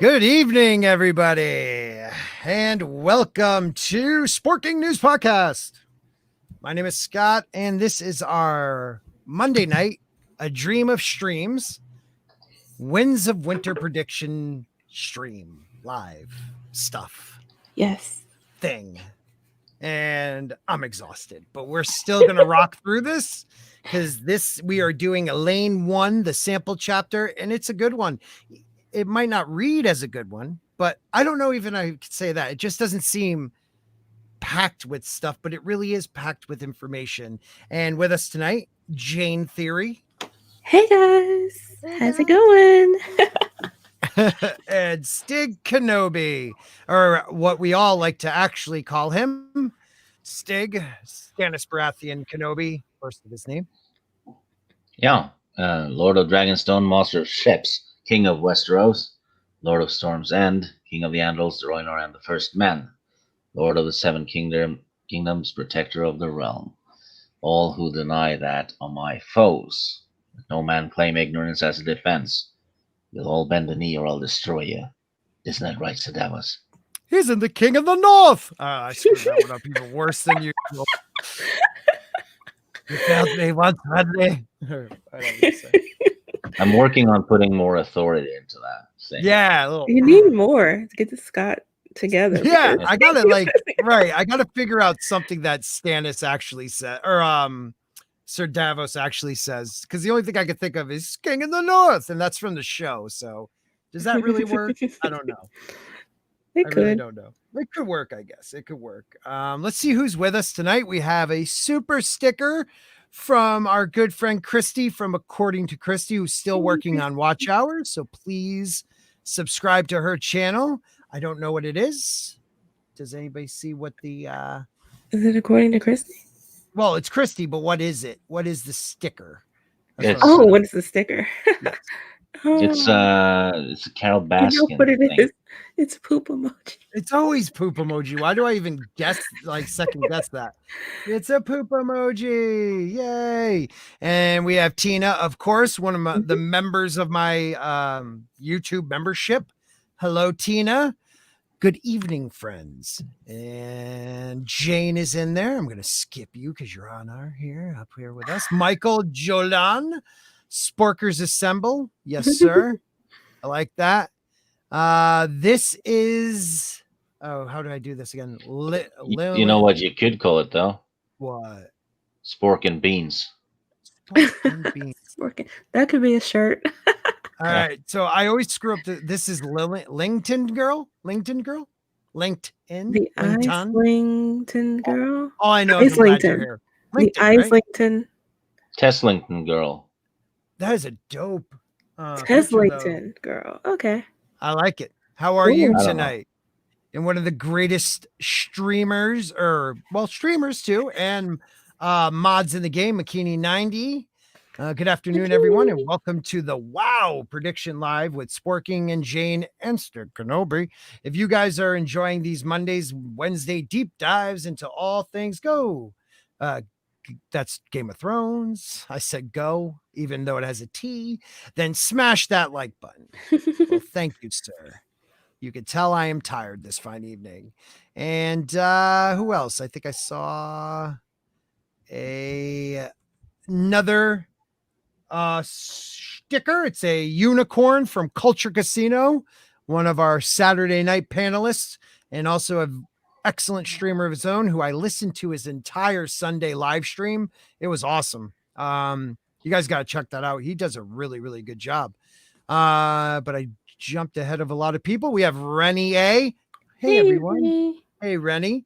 Good evening, everybody, and welcome to Sporking News Podcast. My name is Scott, and this is our Monday night, A Dream of Streams, Winds of Winter Prediction stream, live stuff. Yes. Thing. And I'm exhausted, but we're still going to rock through this because we are doing Alayne I, the sample chapter, and it's a good one. It might not read as a good one, but I don't know even I could say that. It just doesn't seem packed with stuff, but it really is packed with information. And with us tonight, Jayne Theory. Hey guys, how's it going? And Stig Kenobi, or what we all like to actually call him, Stig, Stannis Baratheon Kenobi, first of his name. Yeah, Lord of Dragonstone, Master of Ships, King of Westeros, Lord of Storm's End, King of the Andals, the Rhoynar, and the First Men, Lord of the Seven Kingdoms, Protector of the Realm. All who deny that are my foes. Let no man claim ignorance as a defense. You'll all bend the knee or I'll destroy you. Isn't that right, Sir Davos? Isn't the King of the North? I screwed that one up even worse than usual. You failed me once, Bradley. I'm working on putting more authority into that thing. Yeah. You need more to get the Scott together. Yeah, I gotta I gotta figure out something that Stannis actually said, or Sir Davos actually says, because the only thing I could think of is King of the North, and that's from the show. So does that really work? I don't know. I really don't know. It could work, I guess. It could work. Let's see who's with us tonight. We have a super sticker from our good friend Christy from According to Christy, who's still working on Watch Hours. So please subscribe to her channel. I don't know what it is. Does anybody see what the Is it According to Christy? Well, it's Christy, but what is it? What is the sticker? What is the sticker? Yes. It's a Carol Baskin. You know what it is? It's a poop emoji. It's always poop emoji. Why do I even second guess that? It's a poop emoji. Yay. And we have Tina, of course, one of the members of my YouTube membership. Hello, Tina. Good evening, friends. And Jayne is in there. I'm going to skip you because you're up here with us. Michael Jolan, Sporkers Assemble. Yes, sir. I like that. This is, how do I do this again? You know what you could call it, though? What? Spork and Beans. Spork and Beans. That could be a shirt. All right, so I always screw up. This is LinkedIn girl. LinkedIn. The Islington girl. Oh, I know. Islington. The Islington. Teslington girl. That is a dope. Teslington girl. Okay. I like it. How are you tonight? And one of the greatest streamers, streamers too, and mods in the game, Makini90. Good afternoon, everyone, and welcome to the WoW Prediction Live with Sporking and Jayne and Stig Kenobi. If you guys are enjoying these Mondays, Wednesday deep dives into all things go, that's Game of Thrones. I said go, even though it has a T, then smash that like button. Well, thank you, sir. You can tell I am tired this fine evening. And who else? I think I saw another sticker. It's a unicorn from Culture Casino, one of our Saturday night panelists, and also an excellent streamer of his own who I listened to his entire Sunday live stream. It was awesome. You guys got to check that out. He does a really, really good job. But I jumped ahead of a lot of people. We have Rennie A. Hey everyone. Rennie. Hey, Rennie.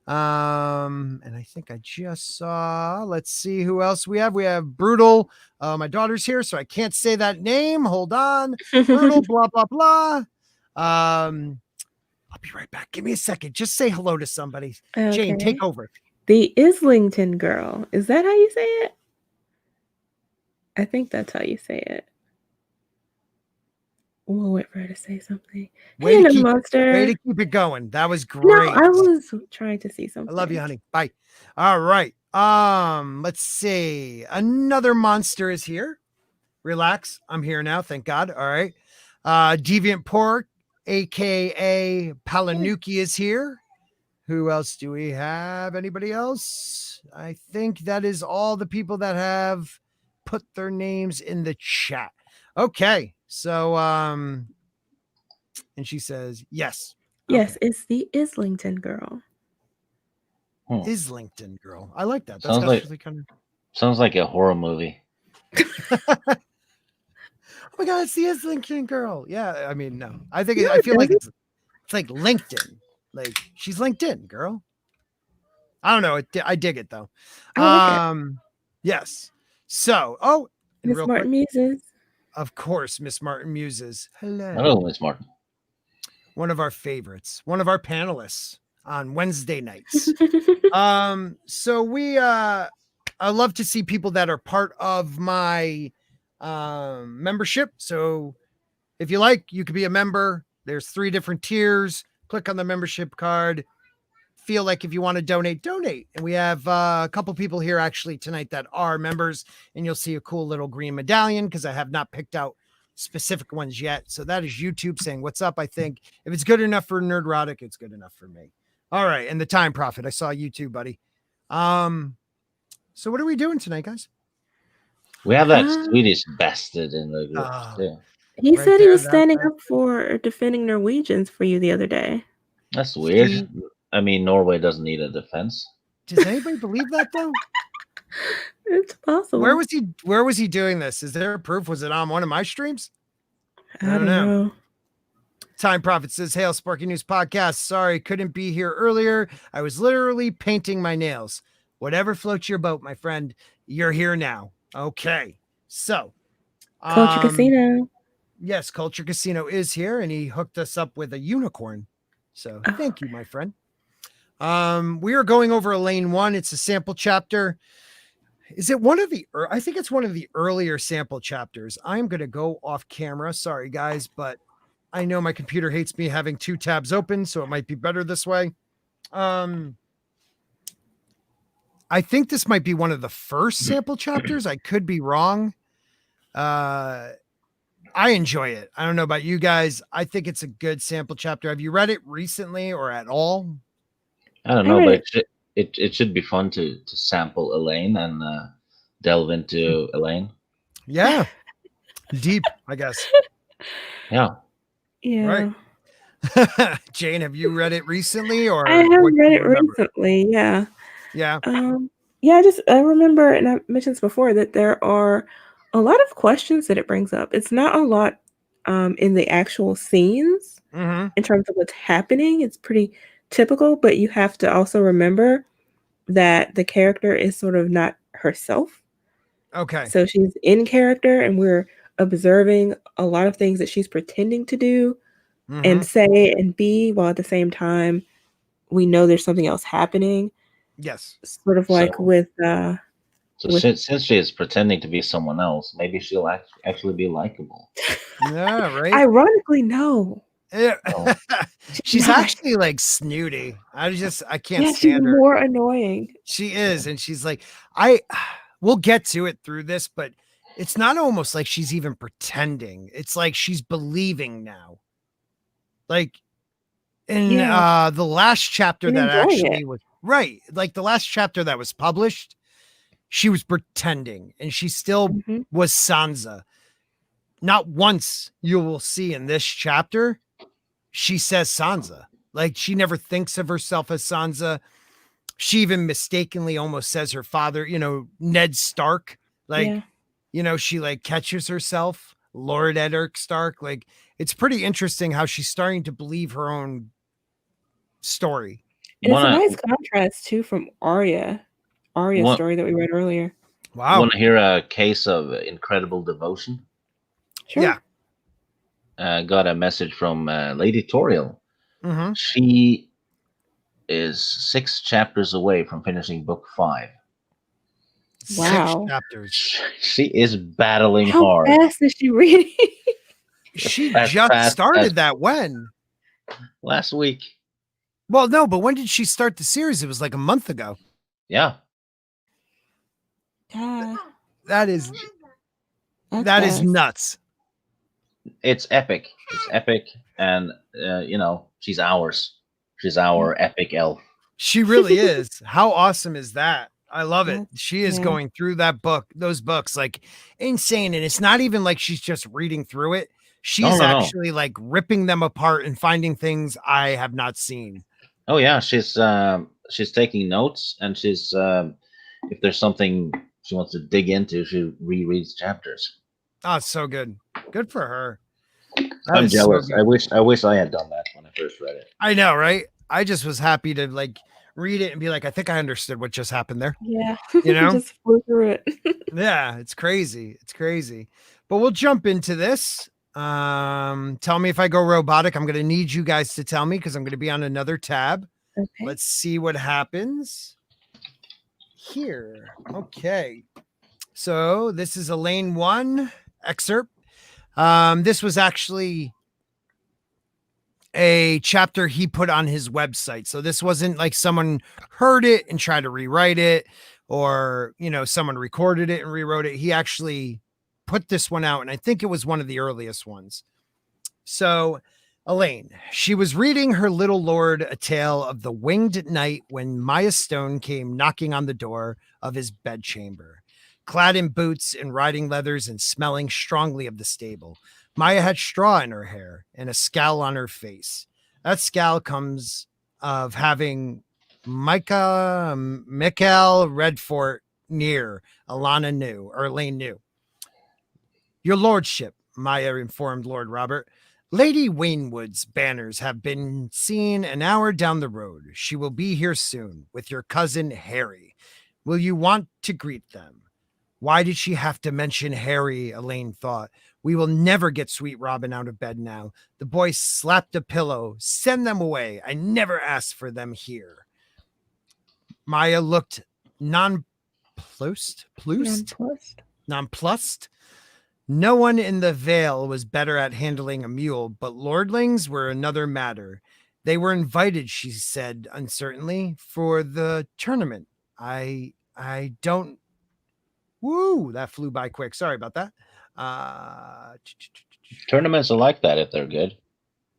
And I think I just saw, let's see who else we have. We have Brutal. My daughter's here, so I can't say that name. Hold on. Brutal, blah, blah, blah. I'll be right back. Give me a second. Just say hello to somebody. Okay. Jayne, take over. The Islington girl. Is that how you say it? I think that's how you say it. We'll wait for her to say something. Way to keep it going. That was great. No, I was trying to see something. I love you, honey. Bye. All right. Let's see. Another monster is here. Relax. I'm here now. Thank God. All right. Deviant Pork, aka Palanuki, is here. Who else do we have? Anybody else? I think that is all the people that have put their names in the chat. Okay. So and she says yes. Yes, Okay. it's the Islington girl. Islington girl. I like that. That's Sounds like actually kind of sounds like a horror movie. oh my god, it's the Islington girl. Yeah, I mean, no. I think No, I it feel like doesn't. it's like LinkedIn. Like she's LinkedIn, girl. I don't know. I dig it though. I like it. Yes. So, and Miss real Martin quick, Muses. of course, Miss Martin Muses. Hello, Hello. Miss Martin. One of our favorites, one of our panelists on Wednesday nights. So we I love to see people that are part of my membership. So if you like, you could be a member. There's 3 different tiers. Click on the membership card. Feel like if you want to donate. And we have a couple people here actually tonight that are members, and you'll see a cool little green medallion because I have not picked out specific ones yet. So that is YouTube saying what's up. I think if it's good enough for Nerdrotic, it's good enough for me. All right. And the Time Prophet. I saw you too, buddy. So what are we doing tonight, guys? We have that Swedish bastard in the group too. He Right said he there, was that- standing up for defending Norwegians for you the other day. That's weird. See- I mean, Norway doesn't need a defense. Does anybody believe that though? It's possible. Where was he doing this? Is there proof? Was it on one of my streams? I don't know. Time Prophet says, Hail Sparky News Podcast. Sorry, couldn't be here earlier. I was literally painting my nails. Whatever floats your boat, my friend. You're here now. Okay. So Culture Casino. Yes, Culture Casino is here, and he hooked us up with a unicorn. So thank you, my friend. We are going over Alayne I. It's a sample chapter. Is it one of the I think it's one of the earlier sample chapters. I'm going to go off camera. Sorry, guys, but I know my computer hates me having 2 tabs open, so it might be better this way. I think this might be one of the first sample chapters. I could be wrong. I enjoy it. I don't know about you guys. I think it's a good sample chapter. Have you read it recently or at all? I don't know, but it should be fun to sample Alayne and delve into Alayne. Yeah. Deep, I guess. Yeah. Yeah. Right. Jane, have you read it recently or I have what do read you it remember? recently, yeah. Yeah. Yeah, I remember, and I mentioned this before, that there are a lot of questions that it brings up. It's not a lot in the actual scenes in terms of what's happening. It's pretty typical, but you have to also remember that the character is sort of not herself. Okay. So she's in character, and we're observing a lot of things that she's pretending to do and say and be, while at the same time we know there's something else happening. Yes. Sort of like with since she is pretending to be someone else, maybe she'll actually be likable. Yeah, right. Ironically, no. Yeah. She's actually like snooty. I can't stand her. She's more annoying. She is, and she's like, we'll get to it through this, but it's not almost like she's even pretending. It's like she's believing now. Like in the last chapter that actually was right, like the last chapter that was published, she was pretending, and she still was Sansa. Not once you will see in this chapter she says Sansa. Like she never thinks of herself as Sansa. She even mistakenly almost says her father, Ned Stark. Like, she like catches herself, Lord Eddard Stark. Like it's pretty interesting how she's starting to believe her own story. And it's a nice contrast too from Arya's story that we read earlier. Wow. Want to hear a case of incredible devotion? Sure. Yeah. Got a message from Lady Toriel. She is 6 chapters away from finishing book 5. Wow. 6 chapters. She is battling How hard. How fast is she reading? She just started that when? Last week. Well, no, but when did she start the series? It was like a month ago. Yeah. That is That is nuts. It's epic. It's epic, and she's ours. She's our epic elf. She really is. How awesome is that? I love it. She is Yeah. going through those books like insane. And it's not even like she's just reading through it. She's actually like ripping them apart and finding things I have not seen. Oh yeah, she's taking notes, and she's if there's something she wants to dig into, she rereads chapters. Oh, it's so good. Good for her. I'm jealous. So I wish I had done that when I first read it. I know, right? I just was happy to like read it and be like, I think I understood what just happened there. Yeah. You know, just flew through it. Yeah, it's crazy. It's crazy. But we'll jump into this. Tell me if I go robotic. I'm gonna need you guys to tell me because I'm gonna be on another tab. Okay. Let's see what happens here. Okay. So this is Alayne I excerpt. This was actually a chapter he put on his website. So this wasn't like someone heard it and tried to rewrite it, or, someone recorded it and rewrote it. He actually put this one out, and I think it was one of the earliest ones. So Alayne, she was reading her little lord a tale of the winged knight when Maya Stone came knocking on the door of his bedchamber. Clad in boots and riding leathers and smelling strongly of the stable, Maya had straw in her hair and a scowl on her face. That scowl comes of having Mikael Redfort near Alayne knew. Your lordship, Maya informed Lord Robert, Lady Waynwood's banners have been seen an hour down the road. She will be here soon with your cousin Harry. Will you want to greet them? Why did she have to mention Harry? Alayne thought. We will never get Sweet Robin out of bed now. The boy slapped a pillow. Send them away. I never asked for them here. Maya looked nonplussed. No one in the Vale was better at handling a mule, but lordlings were another matter. They were invited, she said uncertainly, for the tournament. I don't. Woo, that flew by quick. Sorry about that. Tournaments are like that if they're good.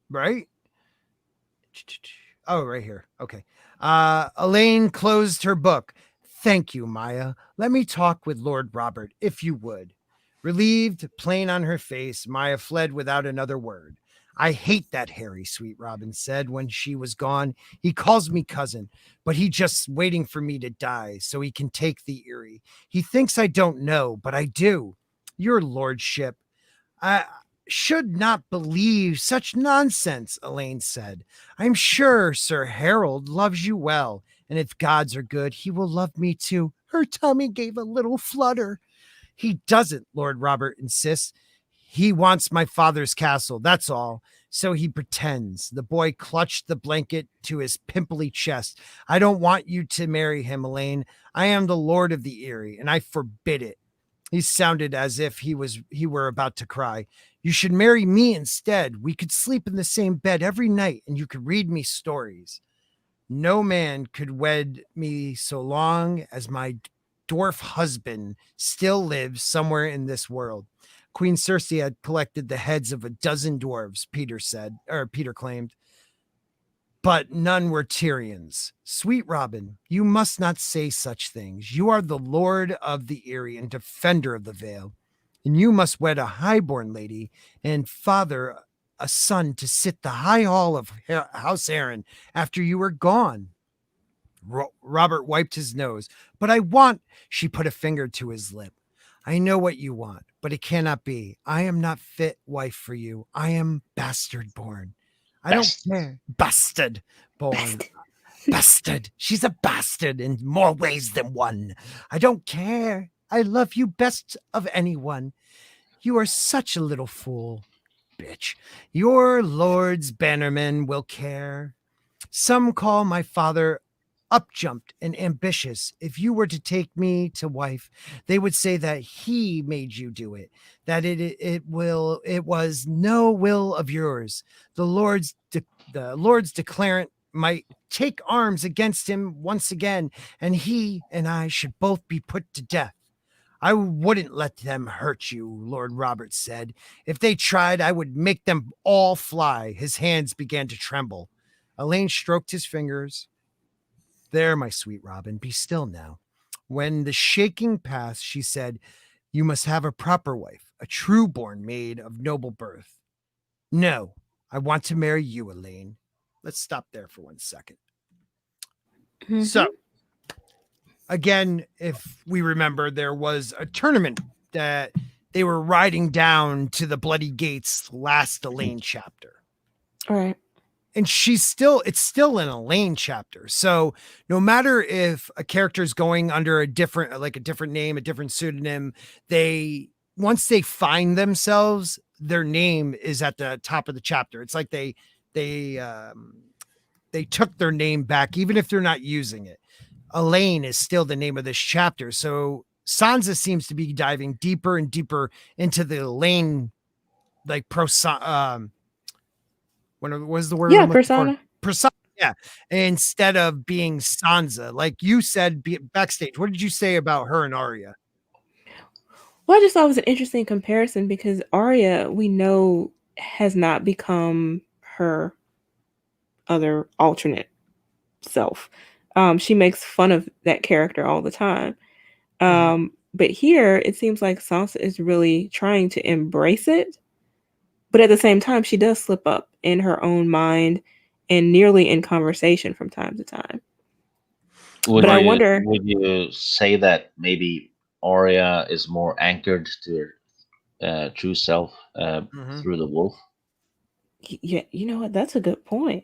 Right? Oh, right here. Okay. Alayne closed her book. Thank you, Maya. Let me talk with Lord Robert, if you would. Relieved, plain on her face, Maya fled without another word. I hate that Harry, Sweet Robin said when she was gone. He calls me cousin, but he just waiting for me to die so he can take the Eyrie. He thinks I don't know, but I do. Your lordship, I should not believe such nonsense, Alayne said. I'm sure Sir Harold loves you well, and if gods are good, he will love me too. Her tummy gave a little flutter. He doesn't, Lord Robert insists. He wants my father's castle, that's all. So he pretends. The boy clutched the blanket to his pimply chest. I don't want you to marry him, Alayne. I am the Lord of the Eyrie, and I forbid it. He sounded as if he were about to cry. You should marry me instead. We could sleep in the same bed every night, and you could read me stories. No man could wed me so long as my dwarf husband still lives somewhere in this world. Queen Cersei had collected the heads of a dozen dwarves, Peter claimed, but none were Tyrion's. Sweet Robin, you must not say such things. You are the Lord of the Eyrie and defender of the Vale, and you must wed a highborn lady and father a son to sit the high hall of House Arryn after you are gone. Robert wiped his nose. But I want, she put a finger to his lip. I know what you want, but it cannot be. I am not fit wife for you. I am bastard born. I don't care. Bastard born. Bastard. She's a bastard in more ways than one. I don't care. I love you best of anyone. You are such a little fool, bitch. Your lord's bannermen will care. Some call my father up-jumped and ambitious. If you were to take me to wife, they would say that he made you do it, that it was no will of yours. The Lord's declarant might take arms against him once again, and he and I should both be put to death. I wouldn't let them hurt you, Lord Robert said. If they tried, I would make them all fly. His hands began to tremble. Alayne stroked his fingers. There, my sweet Robin, be still now. When the shaking passed, she said, you must have a proper wife, a true-born maid of noble birth. No, I want to marry you, Alayne. Let's stop there for 1 second. Mm-hmm. So, again, if we remember, there was a tournament that they were riding down to the Bloody Gates last Alayne chapter. All right. And it's still an Alayne chapter. So no matter if a character is going under a different name, a different pseudonym, once they find themselves, their name is at the top of the chapter. It's like they took their name back, even if they're not using it. Alayne is still the name of this chapter. So Sansa seems to be diving deeper and deeper into the Alayne, like what was the word? Yeah, persona. Persona. Yeah. Instead of being Sansa, like you said backstage, what did you say about her and Arya? Well, I just thought it was an interesting comparison because Arya, we know, has not become her other alternate self. She makes fun of that character all the time. But here, it seems like Sansa is really trying to embrace it. But at the same time, she does slip up in her own mind and nearly in conversation from time to time. I wonder, would you say that maybe Arya is more anchored to her true self through the wolf? Yeah, you know what? That's a good point.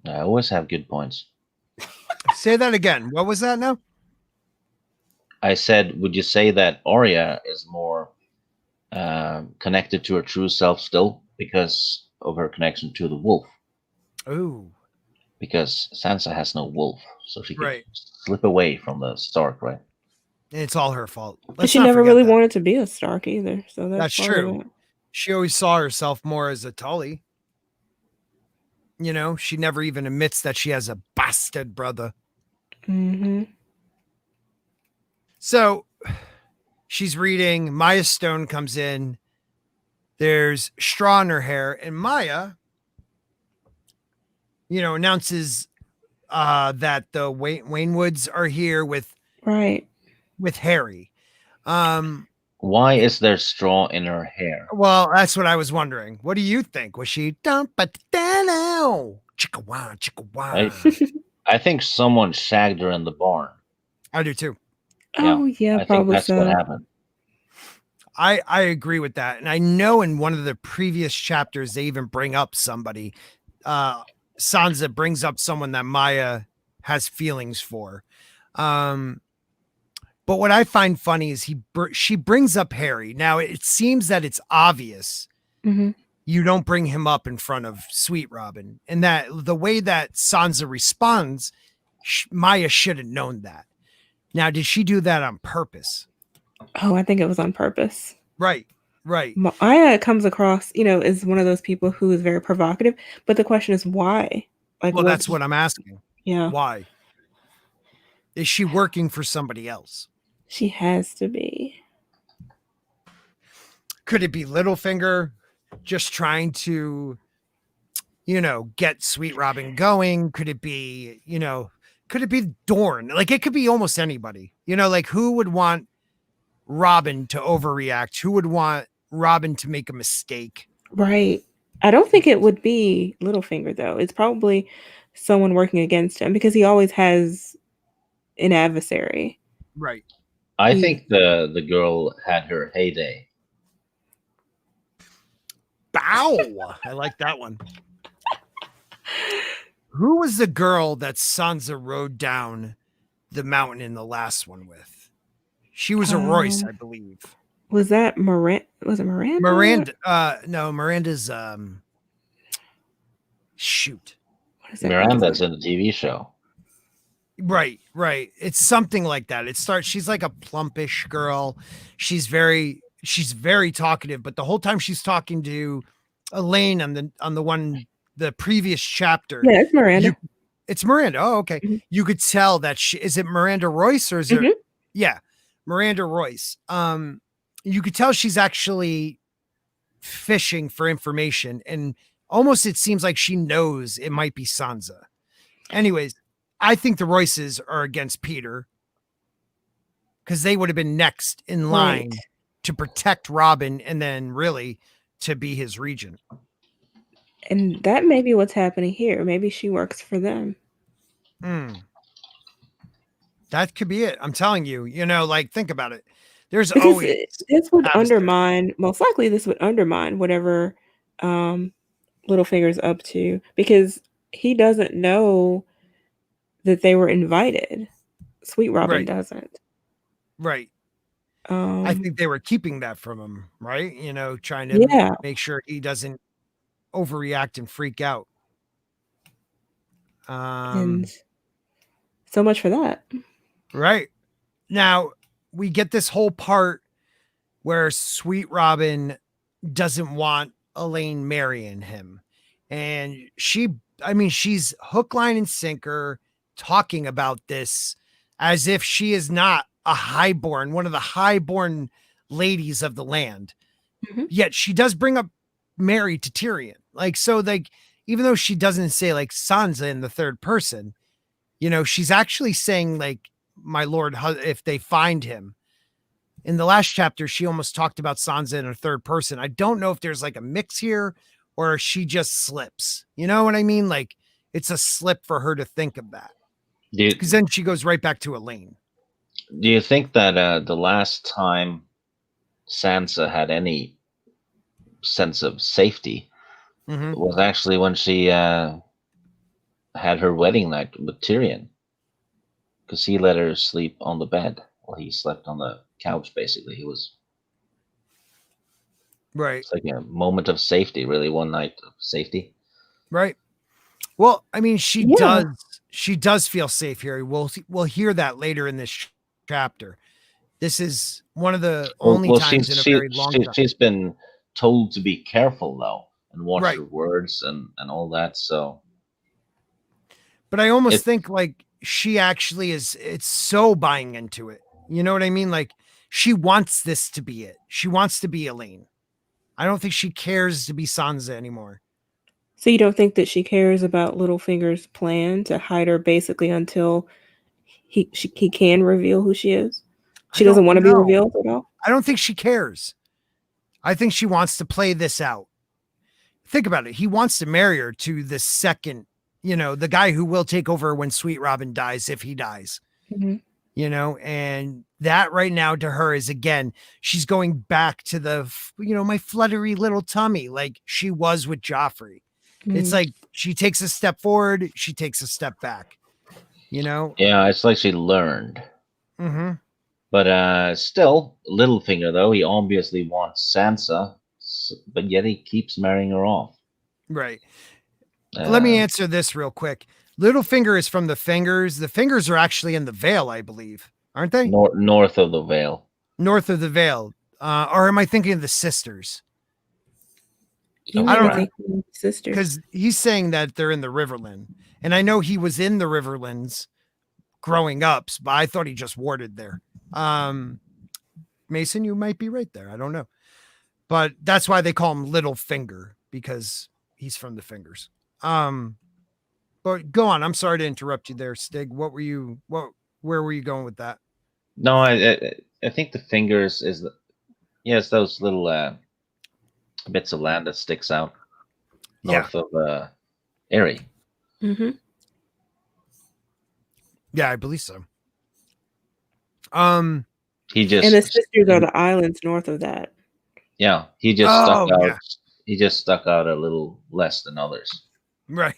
I always have good points. Say that again. What was that now? I said, would you say that Arya is more connected to her true self still because of her connection to the wolf? Ooh. Because Sansa has no wolf, so she could Right. slip away from the Stark, right? It's all her fault. But she never really wanted to be a Stark either, so that's true. She always saw herself more as a Tully. You know, she never even admits that she has a bastard brother. Mm-hmm. So she's reading. Maya Stone comes in. There's straw in her hair, and Maya, announces that the Waynwoods are here with Harry. Why is there straw in her hair? Well, that's what I was wondering. What do you think? Was she I think someone shagged her in the barn. I do too. Oh yeah, I probably think that's what happened. I agree with that. And I know in one of the previous chapters, they even bring up somebody. Sansa brings up someone that Maya has feelings for. But what I find funny is she brings up Harry. Now, it seems that it's obvious you don't bring him up in front of Sweet Robin. And that the way that Sansa responds, Maya should have known that. Now, did she do that on purpose? Oh, I think it was on purpose. Right. Maya comes across, as one of those people who is very provocative. But the question is why? Well, that's what I'm asking. Yeah. Why? Is she working for somebody else? She has to be. Could it be Littlefinger just trying to, get Sweet Robin going? Could it be, Dorne? Like, it could be almost anybody. Like, who would want Robin to overreact? Who would want Robin to make a mistake? Right. I don't think it would be Littlefinger, though. It's probably someone working against him because he always has an adversary. Right. I think the girl had her heyday. Bow! I like that one. Who was the girl that Sansa rode down the mountain in the last one with? She was a Royce, I believe. Was that Miranda? Was it Miranda? No, Miranda's shoot. What is that? Miranda's in the TV show. Right. It's something like that. She's like a plumpish girl. She's very talkative, but the whole time she's talking to Alayne on the previous chapter. Yeah, it's Miranda. It's Miranda. Oh, okay. Mm-hmm. You could tell that is it Miranda Royce or is it? Yeah. Miranda Royce. You could tell she's actually fishing for information, and almost it seems like she knows it might be Sansa. Anyways, I think the Royces are against Peter because they would have been next in line to protect Robin and then really to be his regent. And that may be what's happening here. Maybe she works for them. That could be it. I'm telling you, like, think about it. There's Because always this would undermine, most likely this would undermine whatever Littlefinger's up to, because he doesn't know that they were invited. Sweet Robin doesn't. Right. I think they were keeping that from him, right? Trying to make sure he doesn't overreact and freak out. And so much for that. Right. Now, we get this whole part where Sweet Robin doesn't want Alayne marrying him. And she's hook, line, and sinker talking about this as if she is not one of the highborn ladies of the land. Mm-hmm. Yet she does bring up married to Tyrion. Even though she doesn't say like Sansa in the third person, she's actually saying like, my lord, if they find him. In the last chapter, she almost talked about Sansa in a third person. I don't know if there's like a mix here or she just slips. You know what I mean? Like, it's a slip for her to think of that. Because then she goes right back to Alayne. Do you think that the last time Sansa had any sense of safety was actually when she had her wedding night with Tyrion? Because he let her sleep on the bed while he slept on the couch, basically. He was... Right. It's like a moment of safety, really, one night of safety. Right. Well, I mean, she does feel safe here. We'll hear that later in this chapter. This is one of the only times in a very long time. She's been told to be careful, though, and watch her words and all that, so... But I almost think, like, she actually it's so buying into it. You know what I mean? Like, she wants this to be it. She wants to be Alayne. I don't think she cares to be Sansa anymore. So you don't think that she cares about Littlefinger's plan to hide her basically until he can reveal who she is? She doesn't want to be revealed at all? I don't think she cares. I think she wants to play this out. Think about it. He wants to marry her to the second, the guy who will take over when Sweet Robin dies, if he dies. Mm-hmm. And that right now to her is, again, she's going back to the, my fluttery little tummy, like she was with Joffrey. Mm-hmm. It's like she takes a step forward, she takes a step back, Yeah, it's like she learned. Mm-hmm. But still, Littlefinger, though, he obviously wants Sansa, but yet he keeps marrying her off. Right. Let me answer this real quick. Littlefinger is from the Fingers. The Fingers are actually in the Vale, I believe, aren't they? North of the Vale. North of the Vale. Or am I thinking of the Sisters? I don't think Sisters. Because he's saying that they're in the Riverland. And I know he was in the Riverlands growing up, but I thought he just warded there. Mason, you might be right there. I don't know. But that's why they call him Littlefinger, because he's from the Fingers. But go on. I'm sorry to interrupt you there, Stig. Where were you going with that? No, I think the Fingers is it's those little bits of land that sticks out north of Erie. Mm-hmm. Yeah, I believe so. He just and the Sisters are the islands north of that. Yeah, he just stuck out. Yeah. He just stuck out a little less than others. Right.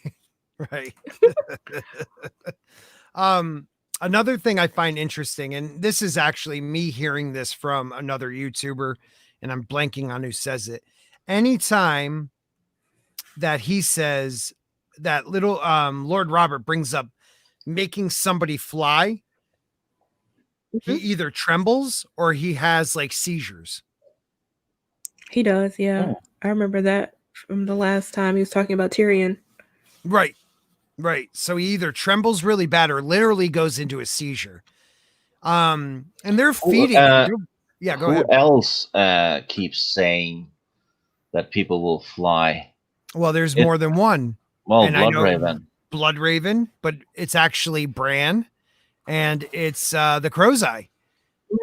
Another thing I find interesting, and this is actually me hearing this from another YouTuber, and I'm blanking on who says it. Anytime that he says that little Lord Robert brings up making somebody fly, he either trembles or he has like seizures. He does, yeah. Oh. I remember that from the last time he was talking about Tyrion. Right. So he either trembles really bad or literally goes into a seizure. And they're feeding him. Yeah, go ahead. Who else keeps saying that people will fly? Well, there's more than one. Well, and I know Bloodraven. Bloodraven, but it's actually Bran, and it's the Crow's Eye.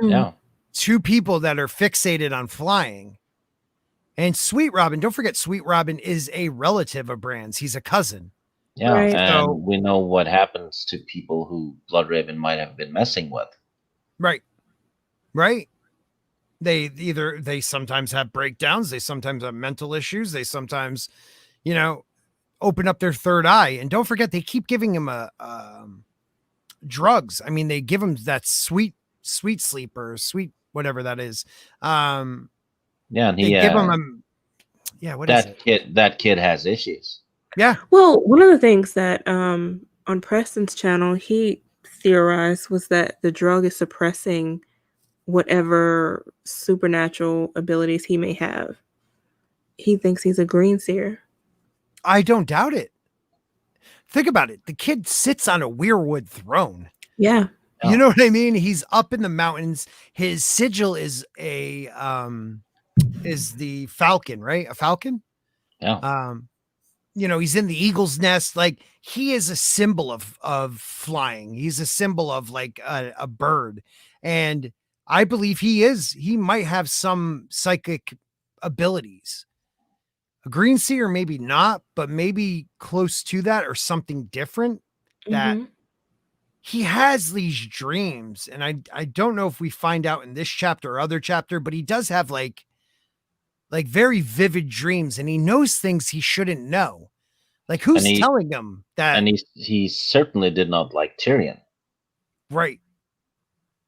Yeah. Two people that are fixated on flying. And Sweet Robin, don't forget, Sweet Robin is a relative of Bran's. He's a cousin. Yeah, Right. and So- we know what happens to people who Bloodraven might have been messing with. Right. They sometimes have breakdowns. They sometimes have mental issues. They sometimes, open up their third eye. And don't forget, they keep giving him drugs. I mean, they give him that sweet sleep or sweet whatever that is. Yeah, and They give him what is it? That kid has issues. Yeah. Well, one of the things that on Preston's channel he theorized was that the drug is suppressing whatever supernatural abilities he may have. He thinks he's a green seer. I don't doubt it. Think about it. The kid sits on a weirwood throne. Yeah. You know what I mean? He's up in the mountains. His sigil is the falcon, right? A falcon? Yeah. He's in the eagle's nest. Like, he is a symbol of flying. He's a symbol of like a bird. And I believe he might have some psychic abilities. A green seer, maybe not, but maybe close to that or something different that he has these dreams. And I don't know if we find out in this chapter or other chapter, but he does have like very vivid dreams, and he knows things he shouldn't know. Like, who's telling him that? And he certainly did not like Tyrion. Right.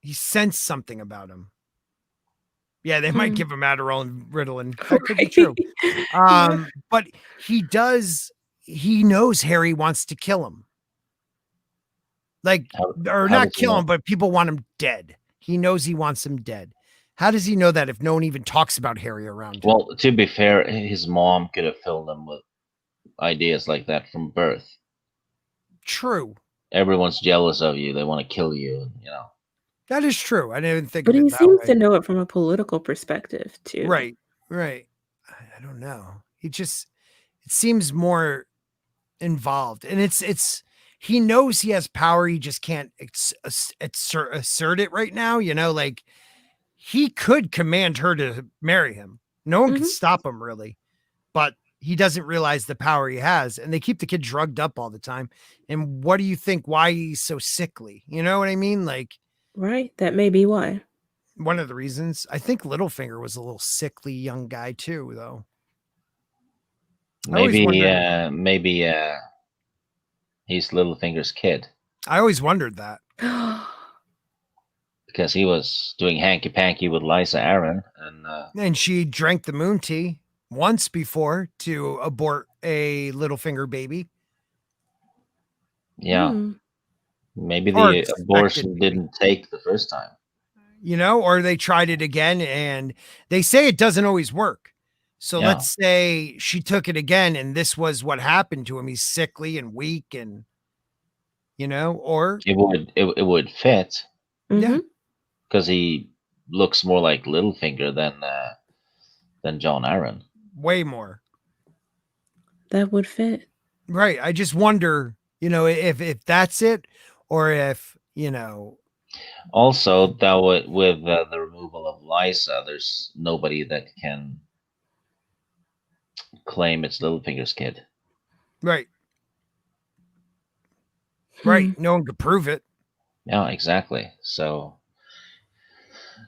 He sensed something about him. Yeah, they might give him Adderall and Ritalin. That could be true. But he knows Harry wants to kill him. Not kill him, but people want him dead. He knows he wants him dead. How does he know that if no one even talks about Harry around him? Well, to be fair, his mom could have filled him with ideas like that from birth. True. Everyone's jealous of you. They want to kill you, That is true. I didn't even think but of it he that seems way. to know it from a political perspective too. Right. I don't know. It seems more involved, and it's he knows he has power. He just can't assert it right now. Like, he could command her to marry him. No one can stop him, really, but he doesn't realize the power he has, and they keep the kid drugged up all the time. And what do you think? Why he's so sickly? You know what I mean? Like, right. That may be why. One of the reasons. I think Littlefinger was a little sickly young guy too, though. Maybe he's Littlefinger's kid. I always wondered that. Because he was doing hanky-panky with Lysa Arryn. And she drank the moon tea once before to abort a Littlefinger baby. Yeah. Maybe the abortion didn't take the first time. Or they tried it again, and they say it doesn't always work. So let's say she took it again, and this was what happened to him. He's sickly and weak, and or it would fit. Yeah, because he looks more like Littlefinger than Jon Arryn. Way more. That would fit. Right. I just wonder, if that's it, or if Also, that would with the removal of Lysa, there's nobody that can claim it's Littlefinger's kid. Right. Right. No one could prove it. Yeah, exactly. So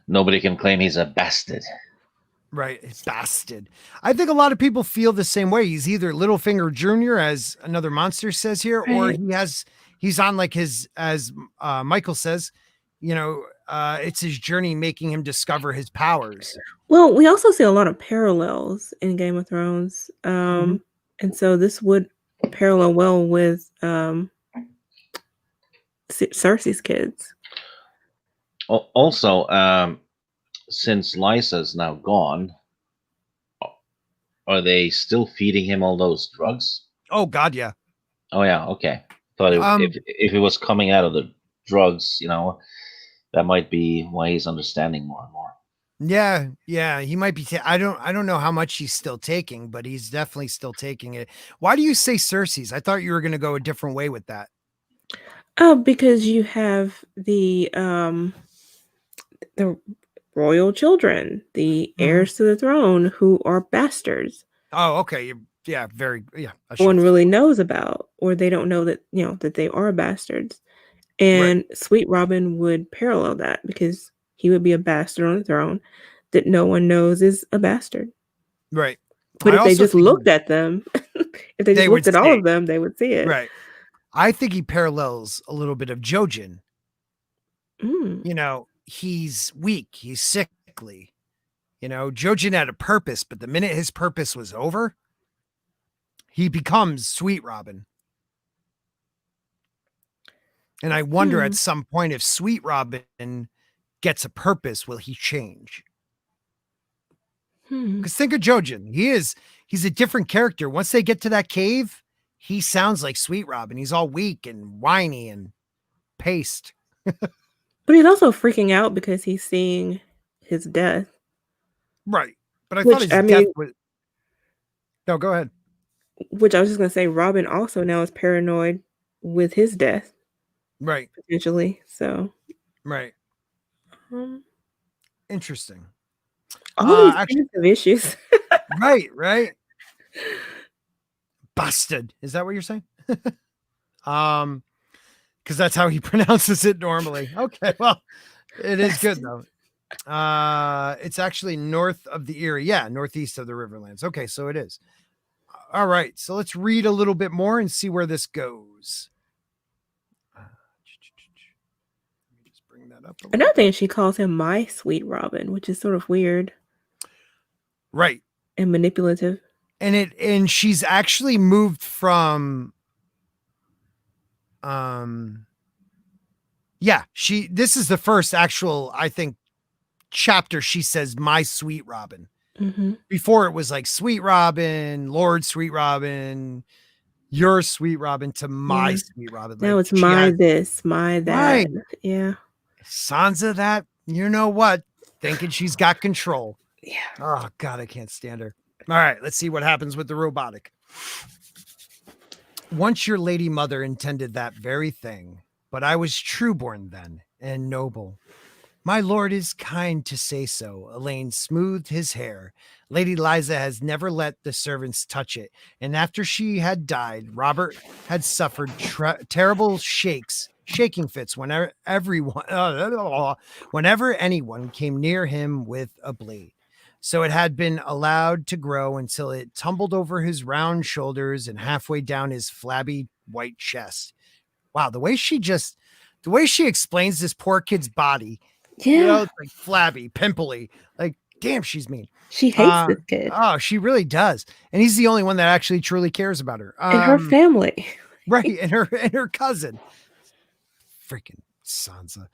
nobody can claim he's a bastard. Right. Bastard. I think a lot of people feel the same way. He's either Littlefinger Jr., as another monster says here, or he's on like his, as Michael says, it's his journey making him discover his powers. Well, we also see a lot of parallels in Game of Thrones. And so this would parallel well with Cersei's kids. Also, since Lysa's now gone, are they still feeding him all those drugs? Oh God, yeah. Oh yeah, okay. Thought if it was coming out of the drugs, that might be why he's understanding more and more. Yeah, he might be. I don't know how much he's still taking, but he's definitely still taking it. Why do you say Cersei's? I thought you were going to go a different way with that. Oh, because you have the royal children, the heirs to the throne, who are bastards. Oh, okay. Yeah, no one really knows about, or they don't know that that they are bastards. And Right. Sweet Robin would parallel that because he would be a bastard on the throne that no one knows is a bastard. Right. But if they just looked at them, if they just looked at all of them, they would see it. Right. I think he parallels a little bit of Jojen. You know, he's weak, he's sickly. You know, Jojen had a purpose, but the minute his purpose was over, he becomes Sweet Robin. And I wonder at some point if Sweet Robin gets a purpose, will he change? Because think of Jojen. He's a different character. Once they get to that cave, he sounds like Sweet Robin. He's all weak and whiny and paced. But he's also freaking out because he's seeing his death. Right. But I thought his death was... No, go ahead. Which I was just going to say, Robin also now is paranoid with his death. Right. Potentially. So. Right. Interesting. All these kinds of issues. Right. Busted. Is that what you're saying? Because that's how he pronounces it normally. Okay, well, it is good though. It's actually north of the Erie. Yeah, northeast of the Riverlands. Okay, so it is. All right, so let's read a little bit more and see where this goes. Let me just bring that up. Another thing, she calls him my Sweet Robin, which is sort of weird. Right. And manipulative. And she's actually moved from this is the first actual, I think, chapter she says my Sweet Robin. Before it was like Sweet Robin, Lord Sweet Robin, your Sweet Robin to my Sweet Robin. Now it's my this, my that. Right. Yeah. Sansa that, you know what? Thinking she's got control. Yeah. Oh God, I can't stand her. All right, let's see what happens with the robotic. Once your lady mother intended that very thing, but I was trueborn then and noble. My lord is kind to say so. Alayne smoothed his hair. Lady Liza has never let the servants touch it. And after she had died, Robert had suffered terrible shaking fits whenever anyone came near him with a blade. So it had been allowed to grow until it tumbled over his round shoulders and halfway down his flabby white chest. Wow, the way she explains this poor kid's body. Yeah. You know, it's like flabby, pimply. Like, damn, she's mean. She hates this kid. Oh, she really does. And he's the only one that actually truly cares about her. And her family. Right, and her cousin. Freaking Sansa.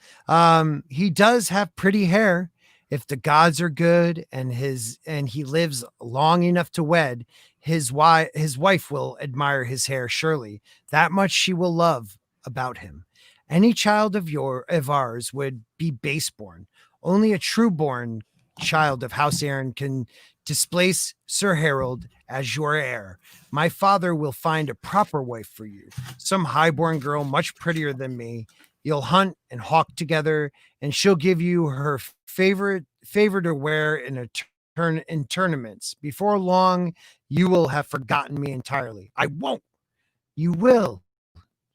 He does have pretty hair. If the gods are good and he lives long enough to wed, his wife will admire his hair surely. That much she will love about him. Any child of ours would be baseborn. Only a true-born child of House Arryn can displace Sir Harold as your heir. My father will find a proper wife for you, some highborn girl much prettier than me. You'll hunt and hawk together, and she'll give you her favor to wear in tournaments. Before long, you will have forgotten me entirely. I won't. You will.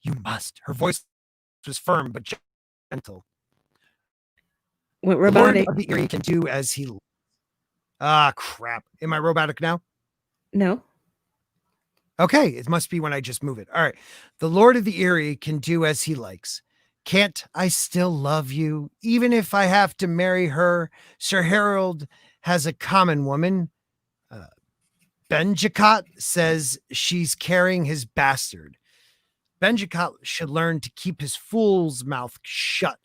You must. Her voice was firm but gentle. Went robotic. The Lord of the Erie can do as he... Ah, crap. Am I robotic now? No. Okay, it must be when I just move it. All right. The Lord of the Erie can do as he likes. Can't I still love you, even if I have to marry her? Sir Harold has a common woman. Benjicot says she's carrying his bastard. Benjicot should learn to keep his fool's mouth shut.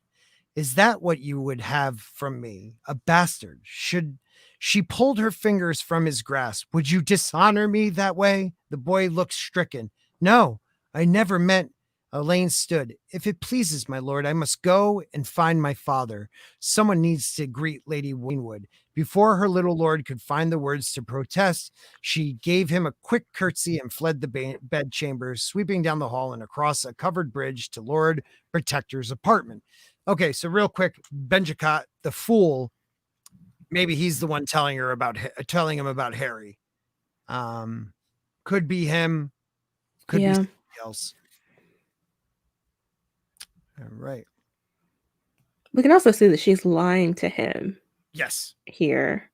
Is that what you would have from me? A bastard? She pulled her fingers from his grasp. Would you dishonor me that way? The boy looked stricken. No, I never meant Alayne stood. If it pleases my lord, I must go and find my father. Someone needs to greet Lady Waynwood. Before her little lord could find the words to protest, she gave him a quick curtsy and fled the bedchamber, sweeping down the hall and across a covered bridge to Lord Protector's apartment. Okay, so real quick, Benjakat, the fool, maybe he's the one telling him about Harry. Could be him, could be somebody else. All right. We can also see that she's lying to him. Yes. Here.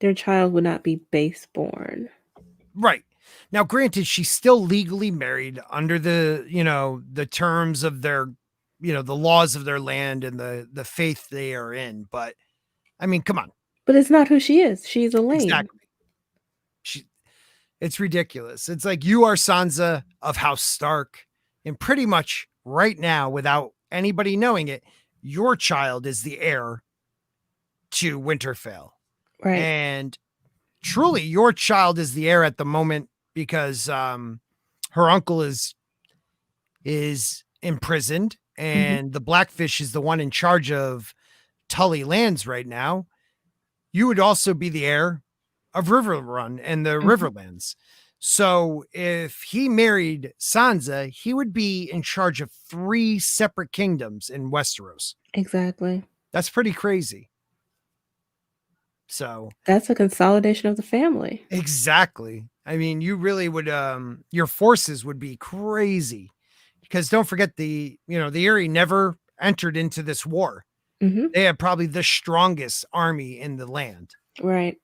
Their child would not be base-born. Right. Now, granted, she's still legally married under the terms of their, the laws of their land and the faith they are in. But, I mean, come on. But it's not who she is. She's Alayne. Exactly. It's ridiculous. It's like you are Sansa of House Stark. And pretty much right now, without anybody knowing it, your child is the heir to Winterfell. Right. And truly, your child is the heir at the moment because her uncle is imprisoned, and the Blackfish is the one in charge of Tully lands right now. You would also be the heir of Riverrun and the Riverlands. So if he married Sansa, he would be in charge of 3 separate kingdoms in Westeros. Exactly. That's pretty crazy. So that's a consolidation of the family. Exactly. I mean, you really would, your forces would be crazy because don't forget the Eyrie never entered into this war. They have probably the strongest army in the land. Right.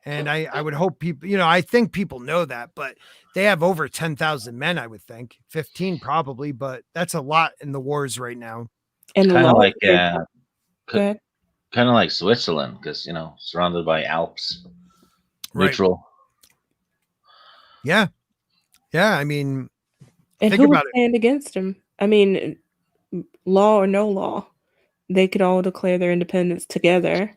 And I would hope people, I think people know that, but they have over 10,000 men, I would think 15 probably, but that's a lot in the wars right now. And kind of like, good. Kind of like Switzerland, because surrounded by Alps, neutral. Yeah. I mean, and who would stand against him? I mean, law or no law, they could all declare their independence together.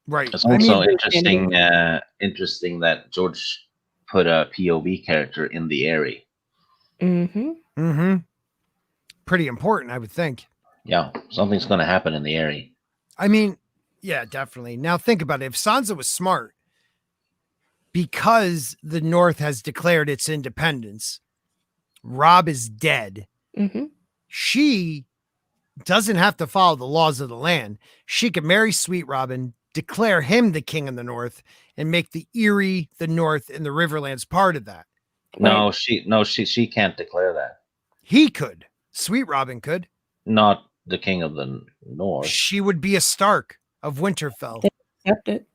Right. It's also interesting that George put a POV character in the Eyrie. Pretty important, I would think. Yeah, something's going to happen in the Eyrie. I mean, yeah, definitely. Now think about it. If Sansa was smart, because the North has declared its independence, Robb is dead. She doesn't have to follow the laws of the land. She could marry Sweet Robin, declare him the king in the North, and make the Eyrie, the North, and the Riverlands part of that. No, she can't declare that. He could. Sweet Robin could. Not the king of the North. She would be a Stark of Winterfell. They accept it.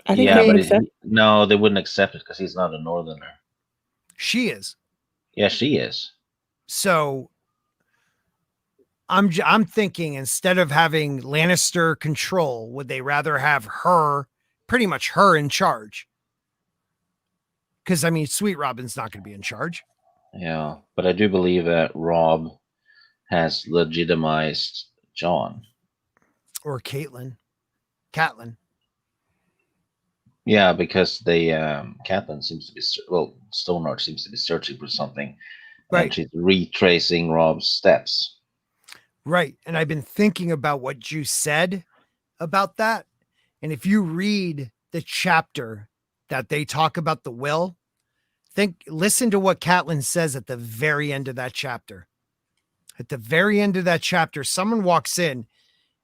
I think they would accept. No, they wouldn't accept it because he's not a Northerner. She is. Yeah, she is. So I'm thinking instead of having Lannister control, would they rather have her, pretty much her in charge? Because I mean, Sweet Robin's not going to be in charge. Yeah, but I do believe that Robb has legitimized Jon. Or Catelyn. Yeah, because Catelyn seems to be, Stoneheart seems to be searching for something. Right. And she's retracing Robb's steps. Right. And I've been thinking about what you said about that. And if you read the chapter that they talk about the will, listen to what Catelyn says at the very end of that chapter. At the very end of that chapter, someone walks in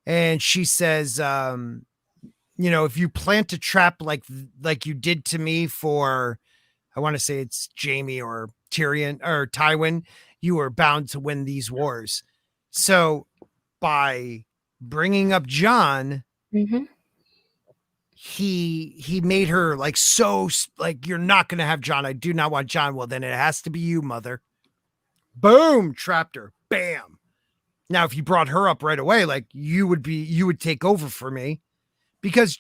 and she says, if you plant a trap like you did to me for, I want to say it's Jaime or Tyrion or Tywin, you are bound to win these wars. So by bringing up Jon, he made her you're not going to have Jon. I do not want Jon. Well, then it has to be you, mother. Boom, trapped her. Bam. Now, if you brought her up right away, you would take over for me, because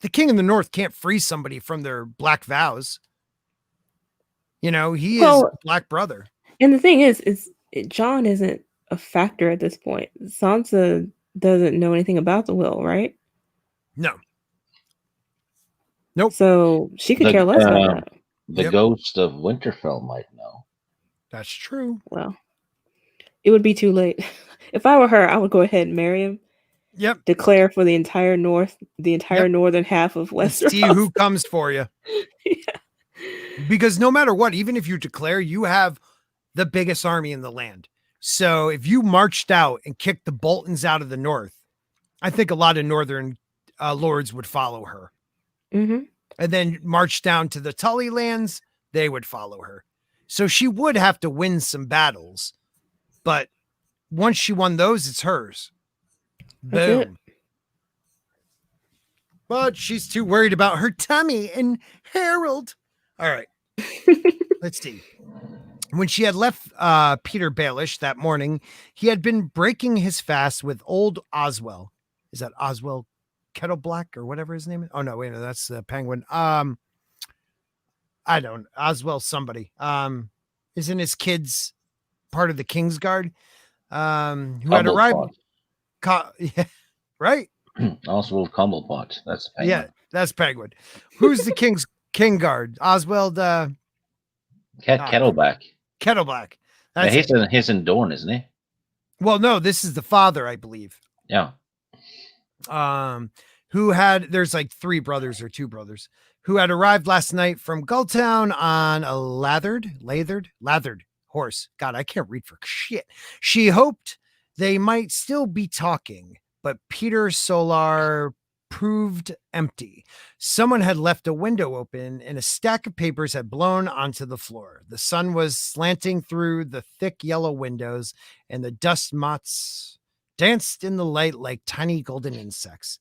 the king in the North can't free somebody from their black vows. He is a black brother. And the thing is Jon isn't a factor at this point. Sansa doesn't know anything about the will, right? No. Nope. So she could care less about that. The ghost of Winterfell might know. That's true. Well, it would be too late. If I were her, I would go ahead and marry him. Yep. Declare for the entire northern half of Westeros. And see who comes for you. Yeah. Because no matter what, even if you declare, you have the biggest army in the land. So if you marched out and kicked the Boltons out of the north, I think a lot of northern lords would follow her. Mm-hmm. And then march down to the Tully lands, they would follow her. So she would have to win some battles. But once she won those, it's hers. Boom. But she's too worried about her tummy and Harold. All right. Let's see. When she had left Peter Baelish that morning, he had been breaking his fast with old Oswell. Is that Oswell Kettleblack or whatever his name is? Oh, no, wait, no, that's the Penguin. I don't, Oswell somebody. Isn't his kids part of the Kingsguard? Who had arrived. Yeah, right? Oswald Comblepot. That's Penguin. Yeah, that's Penguin. Who's the King Guard? Oswald Kettleback. Kettleback. Yeah, he's in Dorne, isn't he? Well, no, this is the father, I believe. Yeah. Who had, there's like 3 brothers or 2 brothers who had arrived last night from Gulltown on a lathered horse. God, I can't read for shit. She hoped they might still be talking, but Peter Solar proved empty. Someone had left a window open and a stack of papers had blown onto the floor. The sun was slanting through the thick yellow windows and the dust motes danced in the light like tiny golden insects.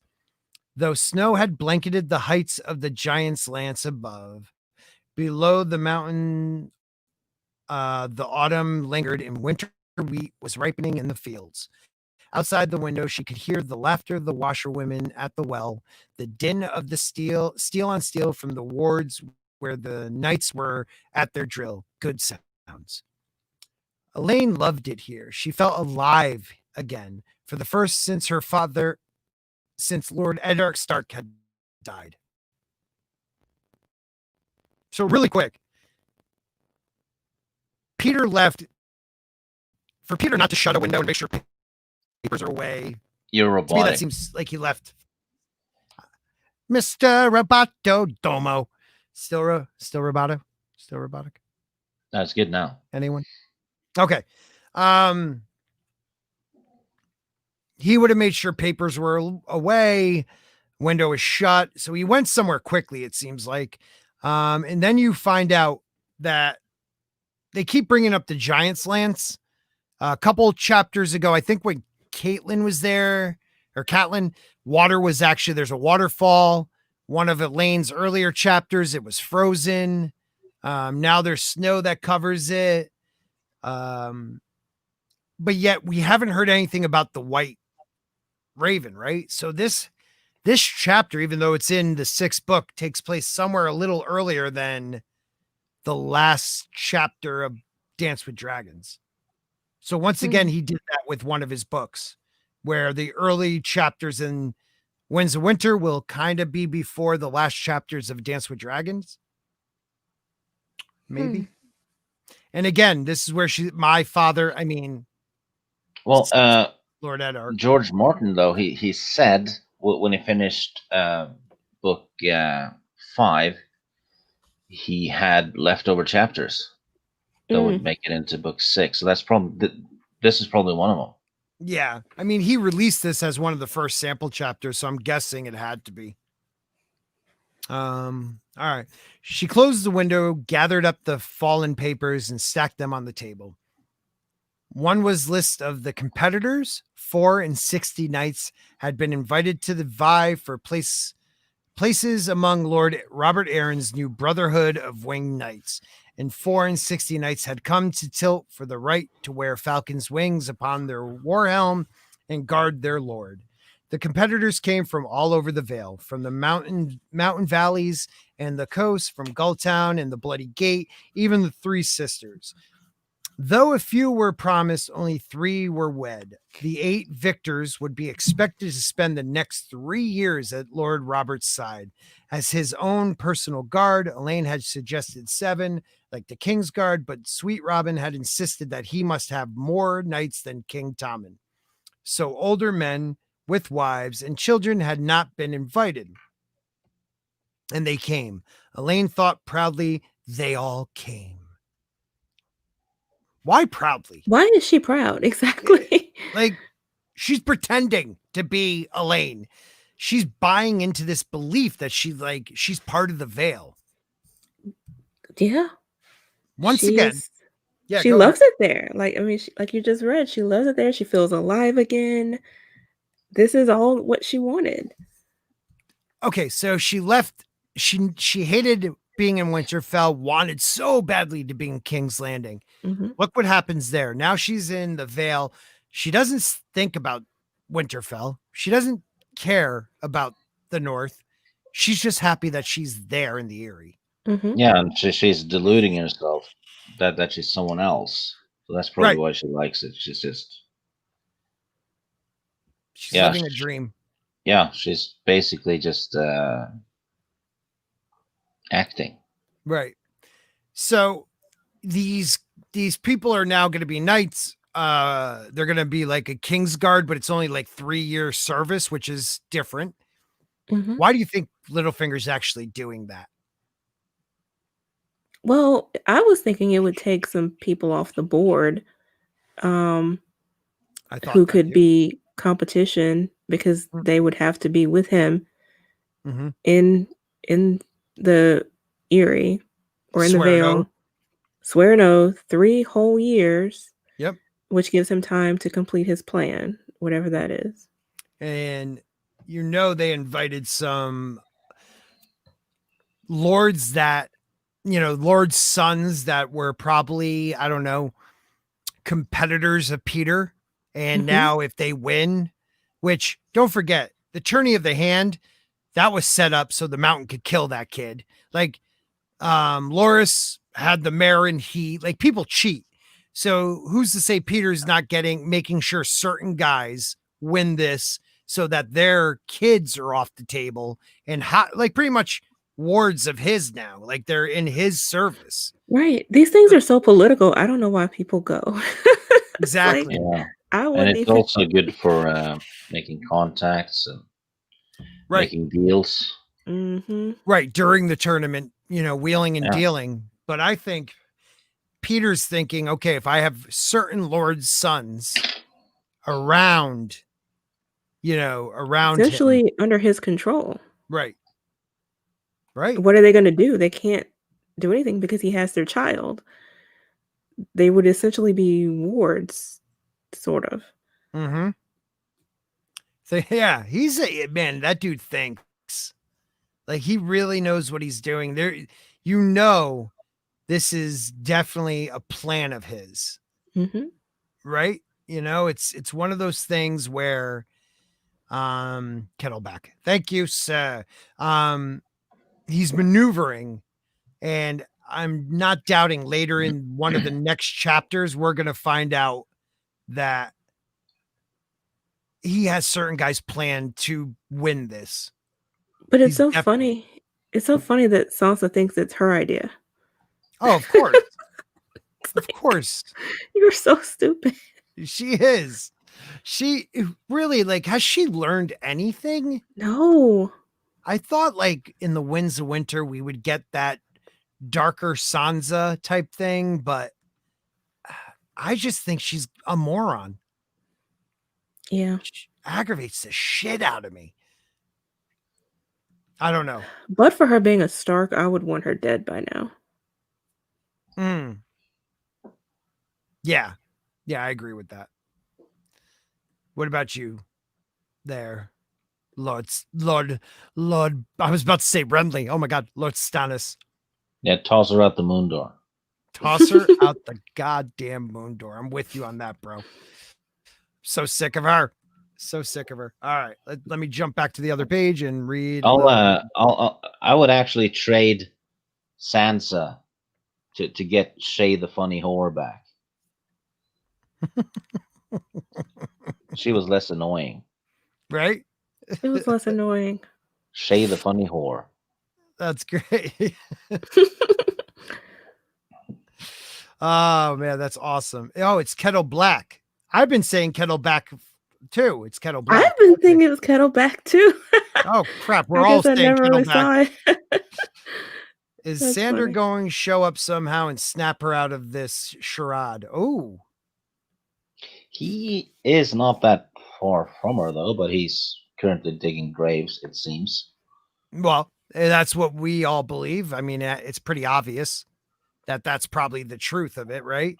Though snow had blanketed the heights of the giant's lance above, below the mountain, the autumn lingered and winter wheat was ripening in the fields. Outside the window, she could hear the laughter of the washerwomen at the well, the din of the steel on steel from the wards where the knights were at their drill. Good sounds. Alayne loved it here. She felt alive again for the first since Lord Eddard Stark had died. So really quick, Peter left for Peter not to shut a window and make sure papers are away. You're robotic. To me, that seems like he left. Mr. Roboto Domo. Still roboto? Still robotic? That's good now. Anyone? Okay. He would have made sure papers were away, window was shut. So he went somewhere quickly, it seems like. And then you find out that they keep bringing up the Giant's Lance. A couple chapters ago, I think when Catelyn was there, or Catelyn, water was actually, there's a waterfall. One of Elaine's earlier chapters, it was frozen. Now there's snow that covers it. But yet we haven't heard anything about the White Raven, right? So this chapter, even though it's in the 6th book, takes place somewhere a little earlier than the last chapter of Dance with Dragons. So once again, he did that with one of his books, where the early chapters in Winds of Winter will kind of be before the last chapters of Dance with Dragons. Maybe. And again, this is where my father, well, Lord Eddard. George Martin, though, he said when he finished book 5, he had leftover chapters that would make it into book 6. So that's probably this is probably one of them. Yeah, he released this as one of the first sample chapters, so I'm guessing it had to be. All right. She closed the window, gathered up the fallen papers, and stacked them on the table. One was list of the competitors. 4 and 60 knights had been invited to the vie for places among Lord Robert Arryn's new Brotherhood of Winged Knights, and 4 and 60 knights had come to tilt for the right to wear falcon's wings upon their war helm and guard their lord. The competitors came from all over the Vale, from the mountain valleys and the coast, from Gulltown and the Bloody Gate, even the 3 Sisters. Though a few were promised, only 3 were wed. The 8 victors would be expected to spend the next 3 years at Lord Robert's side. As his own personal guard, Alayne had suggested 7, like the King's Guard, but Sweet Robin had insisted that he must have more knights than King Tommen. So older men with wives and children had not been invited. And they came. Alayne thought proudly, they all came. Why proudly? Why is she proud? Exactly. Like, she's pretending to be Alayne. She's buying into this belief that she's part of the Veil. Yeah. Once again, she loves it there. Like, I mean, like you just read, she loves it there. She feels alive again. This is all what she wanted. Okay, so she left. She hated being in Winterfell, wanted so badly to be in King's Landing. Mm-hmm. Look what happens there. Now she's in the Vale. She doesn't think about Winterfell. She doesn't care about the North. She's just happy that she's there in the Eyrie. Mm-hmm. Yeah, and she's deluding herself that she's someone else. So that's probably why she likes it. She's living a dream. Yeah, she's basically just acting. Right. So these people are now going to be knights. They're going to be like a King's Guard, but it's only like 3-year service, which is different. Mm-hmm. Why do you think Littlefinger's actually doing that? Well, I was thinking it would take some people off the board who could be competition, because they would have to be with him in the Eyrie or in the Vale. Swear an oath, 3 whole years. Yep. Which gives him time to complete his plan, whatever that is. And they invited some lords that, lords' sons that were probably, I don't know, competitors of Peter. And now if they win, which don't forget, the tourney of the hand, that was set up so the mountain could kill that kid. Like, Loras had the mare in heat. Like, people cheat. So who's to say Peter's not making sure certain guys win this so that their kids are off the table and like pretty much wards of his now, like they're in his service. Right. These things are so political. I don't know why people go. Exactly. Like, yeah. And it's also good for making contacts and making deals. Mm-hmm. Right. During the tournament, wheeling and dealing. But I think Peter's thinking, okay, if I have certain lords' sons around essentially him, under his control. Right. What are they going to do? They can't do anything because he has their child. They would essentially be wards, sort of. Mm-hmm. So yeah, that dude thinks. Like, he really knows what he's doing. This is definitely a plan of his. Mm-hmm. Right? It's one of those things where Kettleback. Thank you, sir. He's maneuvering, and I'm not doubting later in one of the next chapters we're going to find out that he has certain guys planned to win this. But it's so funny. It's so funny that Sansa thinks it's her idea. Oh, of course. Of course. You're so stupid. She is. She really, like, has she learned anything? No. I thought, like, in the Winds of Winter, we would get that darker Sansa type thing, but I just think she's a moron. Yeah. She aggravates the shit out of me. I don't know. But for her being a Stark, I would want her dead by now. Yeah. Yeah, I agree with that. What about you there? Lord, I was about to say Renly. Oh my God, Lord Stannis. Yeah, toss her out the moon door. Toss her out the goddamn moon door. I'm with you on that, bro. So sick of her. So sick of her. All right, let me jump back to the other page and read. I would actually trade Sansa to get Shay the funny whore back. She was less annoying. Right? It was less annoying. Shay the funny whore. That's great. Oh man, that's awesome. Oh, it's Kettle Black. I've been saying Kettle Black too. It's Kettle Black. I've been thinking it was Kettle Back too. Oh crap, we're I all guess I saying never Kettle really Black. saw it. Is That's Sander funny. going to show up somehow and snap her out of this charade? Oh, He is not that far from her though, but he's currently digging graves, it seems. well, that's what we all believe. I mean, it's pretty obvious that that's probably the truth of it, right?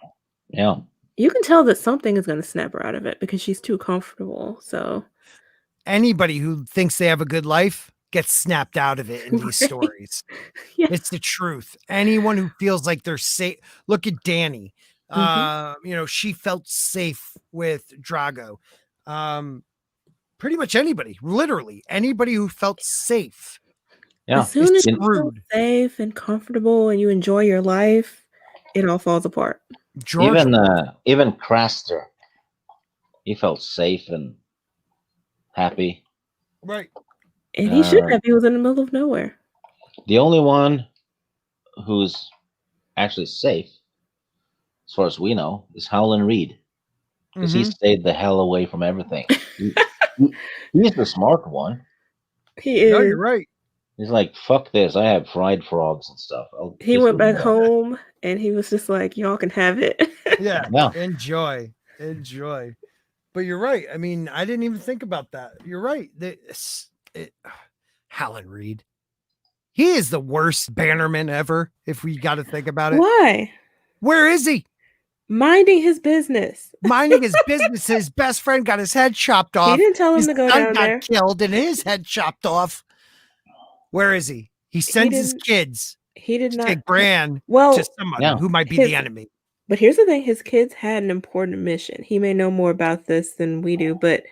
Yeah. You can tell that something is going to snap her out of it because she's too comfortable. So Anybody who thinks they have a good life gets snapped out of it in these Right. stories. Yeah. It's the truth. Anyone who feels like they're safe. Look at Dany. She felt safe with Drago. Pretty much anybody, literally anybody who felt safe. Yeah. As soon as you feel Screwed. safe and comfortable and you enjoy your life, it all falls apart. Even Craster, he felt safe and happy. Right. And he should have. He was in the middle of nowhere. The only one who's actually safe, as far as we know, is Howland Reed. Because he stayed the hell away from everything. He's the smart one. He is. No, you're right. He's like, fuck this. I have fried frogs and stuff. He went back home and he was just like, y'all can have it. Yeah. Yeah. Enjoy. But you're right. I mean, I didn't even think about that. You're right. Howland Reed. He is the worst bannerman ever, if we got to think about it. Why? Where is he? Minding his business. Minding his business. His best friend got his head chopped off. He didn't tell him his to go son down got there. killed and his head chopped off. Where is he? He sends his kids. He did not take Bran to somebody who might be the enemy. But here's the thing: his kids had an important mission. He may know more about this than we do, but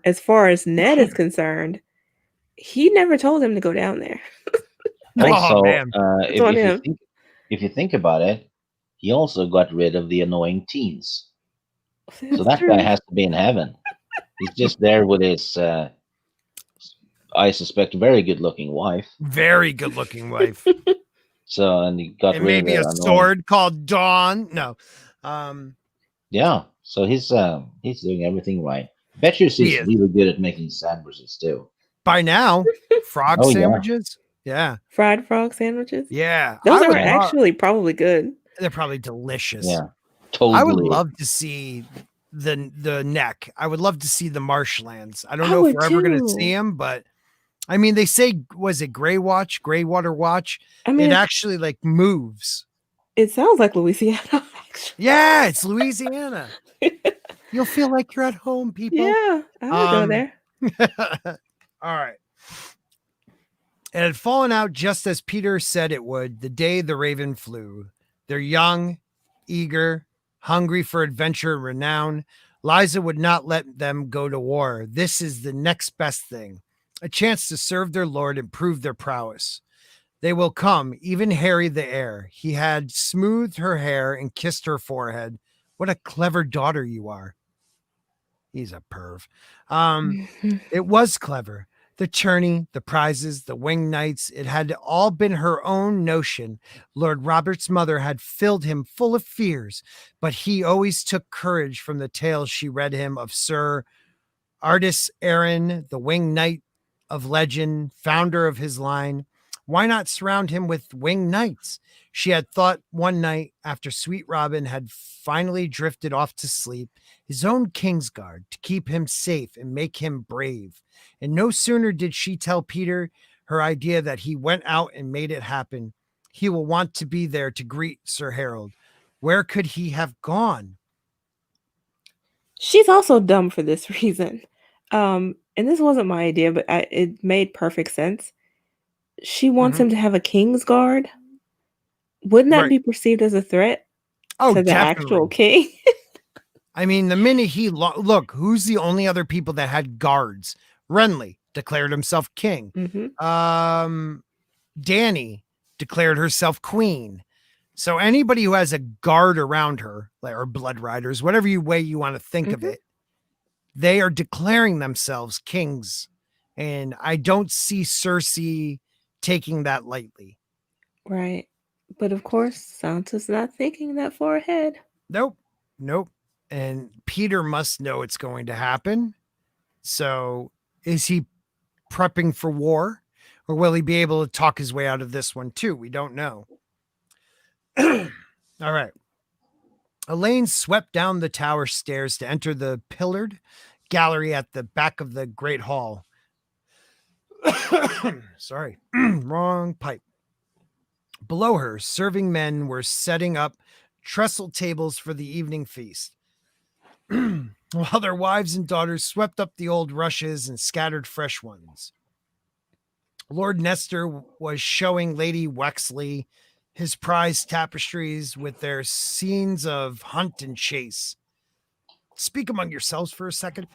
as far as Ned is concerned, he never told him to go down there. Also, man. if you think about it, he also got rid of the annoying teens. So that guy has to be in heaven. He's just there with his, I suspect, very good-looking wife. Very good-looking wife. So, and he got rid maybe of a sword called Dawn. No. Yeah. So he's doing everything right. Bet you he's really good at making sandwiches too. By now, frog sandwiches. Yeah. Fried frog sandwiches. Yeah. Those are actually probably good. They're probably delicious. Yeah. Totally. I would love to see the neck. I would love to see the marshlands. I don't know if we're ever going to see them, but I mean, they say, was it Greywater Watch? I mean, it actually like moves. It sounds like Louisiana. Actually. Yeah, it's Louisiana. You'll feel like you're at home, people. Yeah, I would go there. All right. It had fallen out just as Peter said it would the day the Raven flew. They're young, eager, hungry for adventure and renown. Lysa would not let them go to war. This is the next best thing. A chance to serve their lord and prove their prowess. They will come, even Harry the heir. He had smoothed her hair and kissed her forehead. What a clever daughter you are. He's a perv. It was clever. The tourney, the prizes, the winged knights, it had all been her own notion. Lord Robert's mother had filled him full of fears, but he always took courage from the tales she read him of Sir Ardis Arryn, the winged knight of legend, founder of his line. Why not surround him with winged knights? She had thought one night after Sweet Robin had finally drifted off to sleep, his own Kingsguard to keep him safe and make him brave. And no sooner did she tell Peter her idea that he went out and made it happen. He will want to be there to greet Sir Harold. Where could he have gone? She's also dumb for this reason. And this wasn't my idea, but it made perfect sense. She wants him to have a Kingsguard. Wouldn't that be perceived as a threat to the actual king? I mean, the minute he look, who's the only other people that had guards? Renly declared himself king. Dany declared herself queen. So anybody who has a guard around her, or blood riders, whatever way you want to think of it, they are declaring themselves kings. And I don't see Cersei taking that lightly. Right. But of course, Sansa's not thinking that far ahead. Nope. And Peter must know it's going to happen. So is he prepping for war? Or will he be able to talk his way out of this one too? We don't know. All right. Alayne swept down the tower stairs to enter the pillared gallery at the back of the great hall. Sorry, wrong pipe. Below her, serving men were setting up trestle tables for the evening feast, while their wives and daughters swept up the old rushes and scattered fresh ones. Lord Nestor was showing Lady Westling his prized tapestries with their scenes of hunt and chase. Speak among yourselves for a second.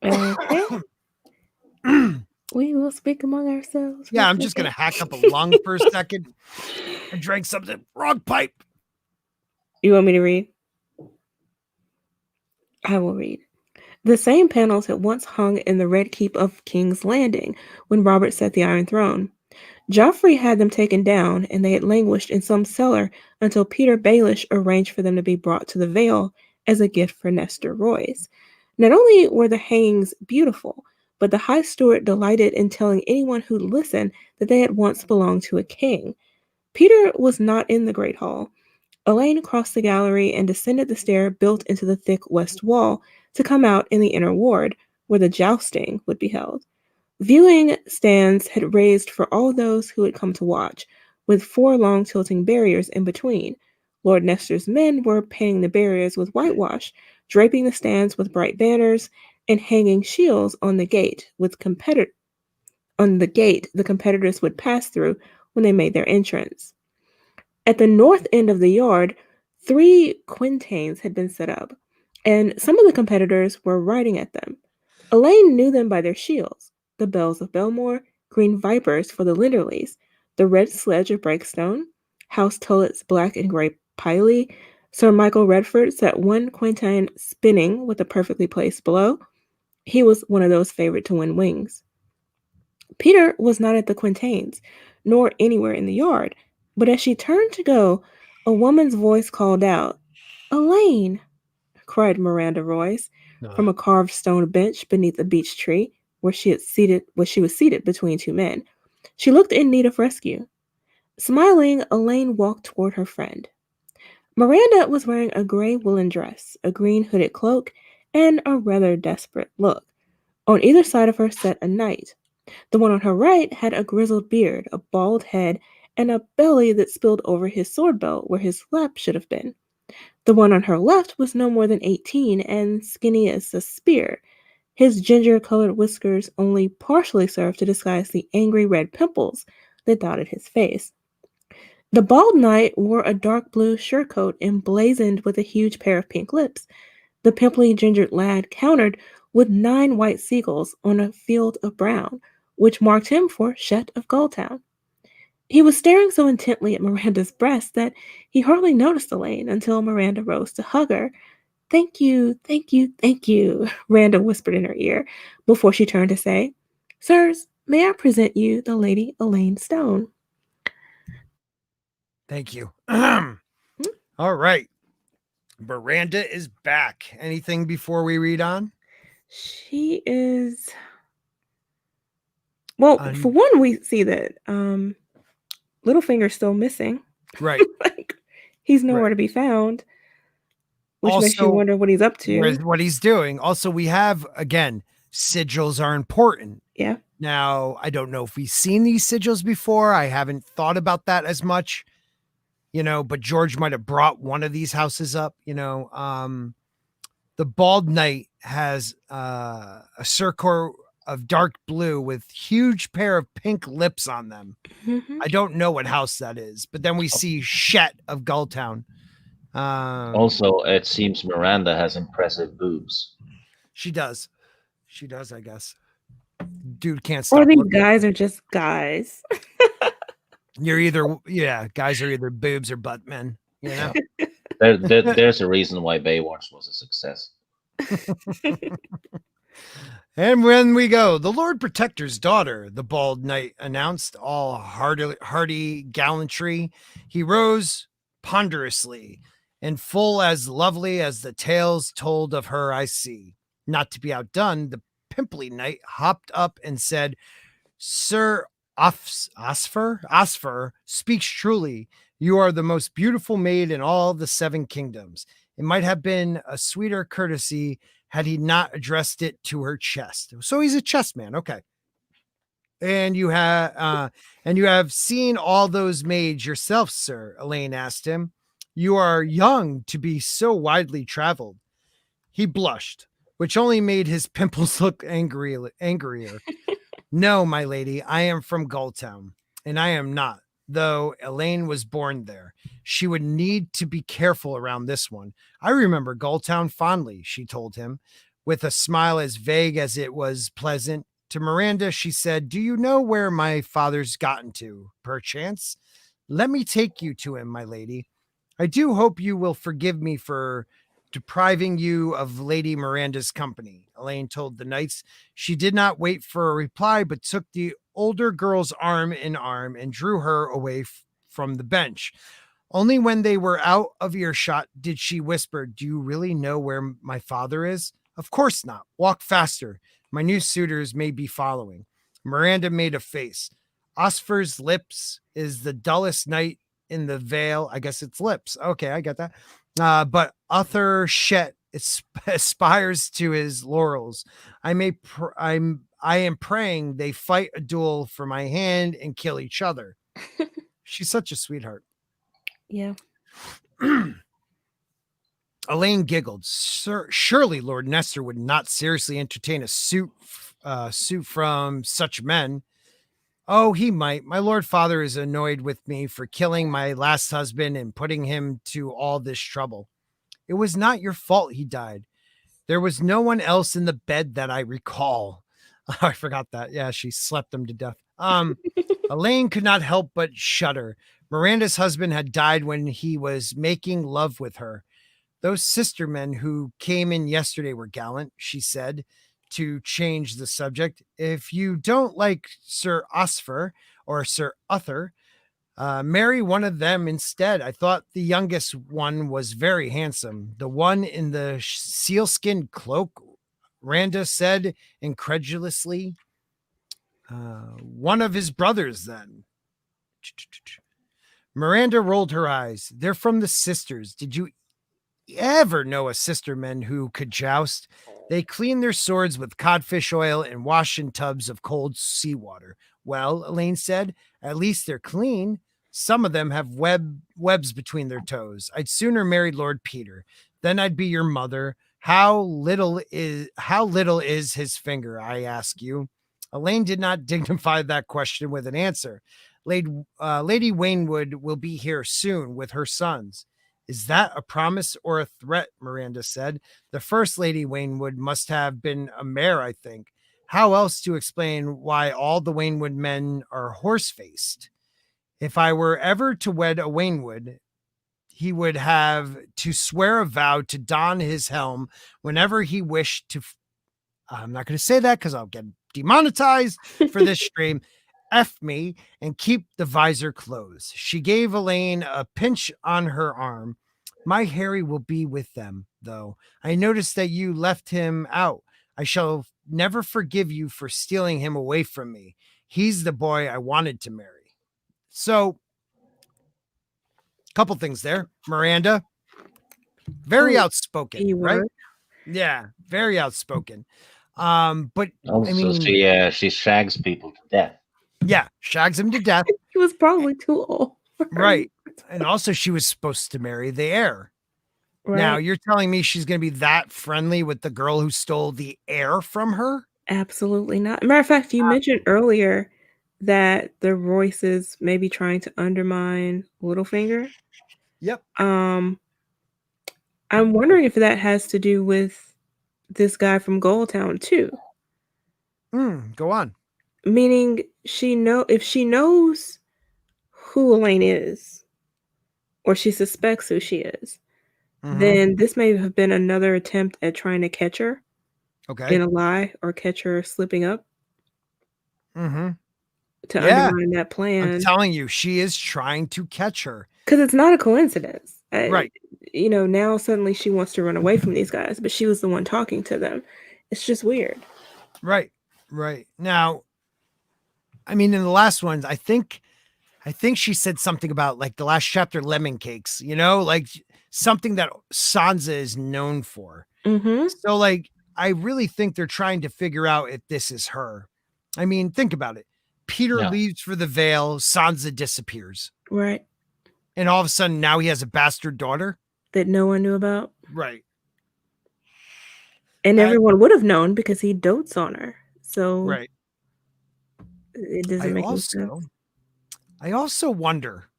Okay. We will speak among ourselves. Yeah, I'm just going to hack up a lung for a second. I drank something. Wrong pipe. You want me to read? I will read. The same panels had once hung in the Red Keep of King's Landing when Robert set the Iron Throne. Joffrey had them taken down, and they had languished in some cellar until Peter Baelish arranged for them to be brought to the Vale as a gift for Nestor Royce. Not only were the hangings beautiful, but the High Steward delighted in telling anyone who'd listen that they had once belonged to a king. Peter was not in the Great Hall. Alayne crossed the gallery and descended the stair built into the thick west wall to come out in the inner ward, where the jousting would be held. Viewing stands had raised for all those who had come to watch, with 4 long tilting barriers in between. Lord Nestor's men were painting the barriers with whitewash, draping the stands with bright banners, and hanging shields on the gate the competitors would pass through when they made their entrance. At the north end of the yard, 3 quintains had been set up, and some of the competitors were riding at them. Alayne knew them by their shields: the bells of Belmore, green vipers for the Linderleys, the red sledge of Breakstone, House Tullet's black and grey Piley. Sir Michael Redford sat 1 quintain spinning with a perfectly placed blow. He was one of those favored to win wings. Peter was not at the quintains, nor anywhere in the yard, but as she turned to go, a woman's voice called out, "Alayne!" cried Miranda Royce from a carved stone bench beneath a beech tree where she was seated between 2 men. She looked in need of rescue. Smiling, Alayne walked toward her friend. Miranda was wearing a gray woolen dress, a green hooded cloak, and a rather desperate look. On either side of her sat a knight. The one on her right had a grizzled beard, a bald head, and a belly that spilled over his sword belt where his lap should have been. The one on her left was no more than 18 and skinny as a spear. His ginger-colored whiskers only partially served to disguise the angry red pimples that dotted his face. The bald knight wore a dark blue surcoat emblazoned with a huge pair of pink lips. The pimply gingered lad countered with 9 white seagulls on a field of brown, which marked him for Shet of Gulltown. He was staring so intently at Miranda's breast that he hardly noticed Alayne until Miranda rose to hug her. "Thank you, thank you, thank you," Miranda whispered in her ear before she turned to say, "Sirs, may I present you the Lady Alayne Stone?" Thank you. All right. Miranda is back. Anything before we read on? She is... Well, for one, we see that Littlefinger's still missing. Right. Like, he's nowhere to be found, which also, makes you wonder what he's up to. What he's doing. Also, we have, again, sigils are important. Yeah. Now, I don't know if we've seen these sigils before. I haven't thought about that as much, but George might have brought one of these houses up, the Bald Knight has a circle of dark blue with huge pair of pink lips on them. Mm-hmm. I don't know what house that is, but then we see Shet of Gulltown. Also, it seems Miranda has impressive boobs. She does, I guess. Dude can't stop. Or these guys are just guys. You're either, guys are either boobs or butt men, you know? There's a reason why Baywatch was a success. And when we go, the Lord Protector's daughter, the bald knight announced, all hearty gallantry. He rose ponderously, and full as lovely as the tales told of her I see. Not to be outdone, the pimply knight hopped up and said, Sir Osfer speaks truly. You are the most beautiful maid in all the 7 kingdoms. It might have been a sweeter courtesy had he not addressed it to her chest. So he's a chess man. Okay. And you have seen all those maids yourself, sir, Alayne asked him. You are young to be so widely traveled. He blushed, which only made his pimples look angrier. No, my lady, I am from Gulltown, and I am not, though Alayne was born there. She would need to be careful around this one. I remember Gulltown fondly, she told him, with a smile as vague as it was pleasant. To Miranda, she said, Do you know where my father's gotten to, perchance? Let me take you to him, my lady. I do hope you will forgive me for depriving you of Lady Miranda's company, Alayne told the knights. She did not wait for a reply, but took the older girl's arm in arm and drew her away from the bench. Only when they were out of earshot did she whisper, Do you really know where my father is? Of course not. Walk faster. My new suitors may be following. Miranda made a face. Osfer's lips is the dullest night in the vale. I guess it's lips. Okay, I get that. But Uther Shet aspires to his laurels. I am praying they fight a duel for my hand and kill each other. She's such a sweetheart. Yeah. Alayne giggled. Surely Lord Nestor would not seriously entertain a suit from such men. Oh, he might. My lord father is annoyed with me for killing my last husband and putting him to all this trouble. It was not your fault he died. There was no one else in the bed that I recall. I forgot that. Yeah, she slept him to death. Alayne could not help but shudder. Miranda's husband had died when he was making love with her. Those sister men who came in yesterday were gallant, she said, to change the subject. If you don't like Sir Osfer or Sir Uther, marry one of them instead. I thought the youngest one was very handsome. The one in the sealskin cloak, Randa said incredulously. One of his brothers, then. Miranda rolled her eyes. They're from the sisters. Did you ever know a sisterman who could joust? They clean their swords with codfish oil and wash in tubs of cold seawater. Well, Alayne said, at least they're clean. Some of them have webs between their toes. I'd sooner marry Lord Peter. Then I'd be your mother. How little is his finger, I ask you? Alayne did not dignify that question with an answer. Lady Waynwood will be here soon with her sons. Is that a promise or a threat? Miranda said. The first Lady Waynwood must have been a mare, I think. How else to explain why all the Waynwood men are horse-faced? If I were ever to wed a Waynwood, he would have to swear a vow to don his helm whenever he wished to. I'm not going to say that because I'll get demonetized for this stream. F me and keep the visor closed. She gave Alayne a pinch on her arm. My Harry will be with them, though. I noticed that you left him out. I shall never forgive you for stealing him away from me. He's the boy I wanted to marry. So, couple things there. Miranda, very outspoken, right? Yeah, very outspoken. But also, I mean, she shags people to death. Yeah, shags him to death. He was probably too old. Right. And also she was supposed to marry the heir. Right. Now you're telling me she's going to be that friendly with the girl who stole the heir from her? Absolutely not. Matter of fact, you mentioned earlier that the Royces may be trying to undermine Littlefinger. Yep. I'm wondering if that has to do with this guy from Gulltown too. Go on. Meaning if she knows who Alayne is, or she suspects who she is, then this may have been another attempt at trying to catch her in a lie or catch her slipping up to undermine that I'm plan. telling you, she is trying to catch her. Because it's not a coincidence. Right. You know, now suddenly she wants to run away from these guys, but she was the one talking to them. It's just weird. Right. Right. Now, I mean, in the last ones, I think she said something about like the last chapter, lemon cakes, you know, like something that Sansa is known for. So like, I really think they're trying to figure out if this is her. I mean, think about it. Peter leaves for the Vale, Sansa disappears. Right. And all of a sudden now he has a bastard daughter that no one knew about. Right. And everyone would have known because he dotes on her. So right. It doesn't make any sense. I also wonder,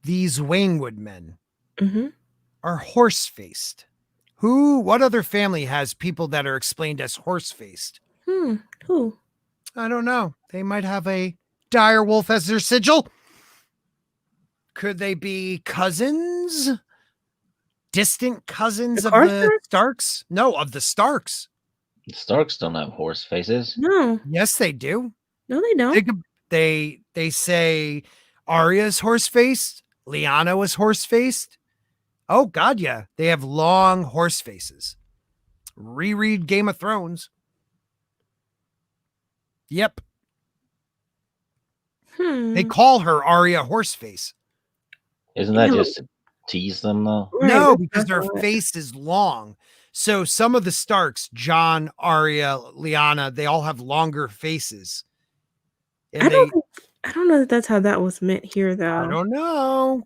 these Waynwood men are horse-faced. What other family has people that are explained as horse-faced? Who? I don't know. They might have a dire wolf as their sigil. Could they be cousins? Distant cousins of the Starks? No, of the Starks. The Starks don't have horse faces. No. Yes, they do. No, they don't. They say Arya's horse-faced. Lyanna was horse-faced. Oh, God, yeah. They have long horse faces. Reread Game of Thrones. Yep. They call her Arya Horseface. Isn't that just to tease them, though? Right, no, because their face is long. So some of the Starks, Jon, Arya, Lyanna, they all have longer faces. And I don't know that that's how that was meant here, though. I don't know.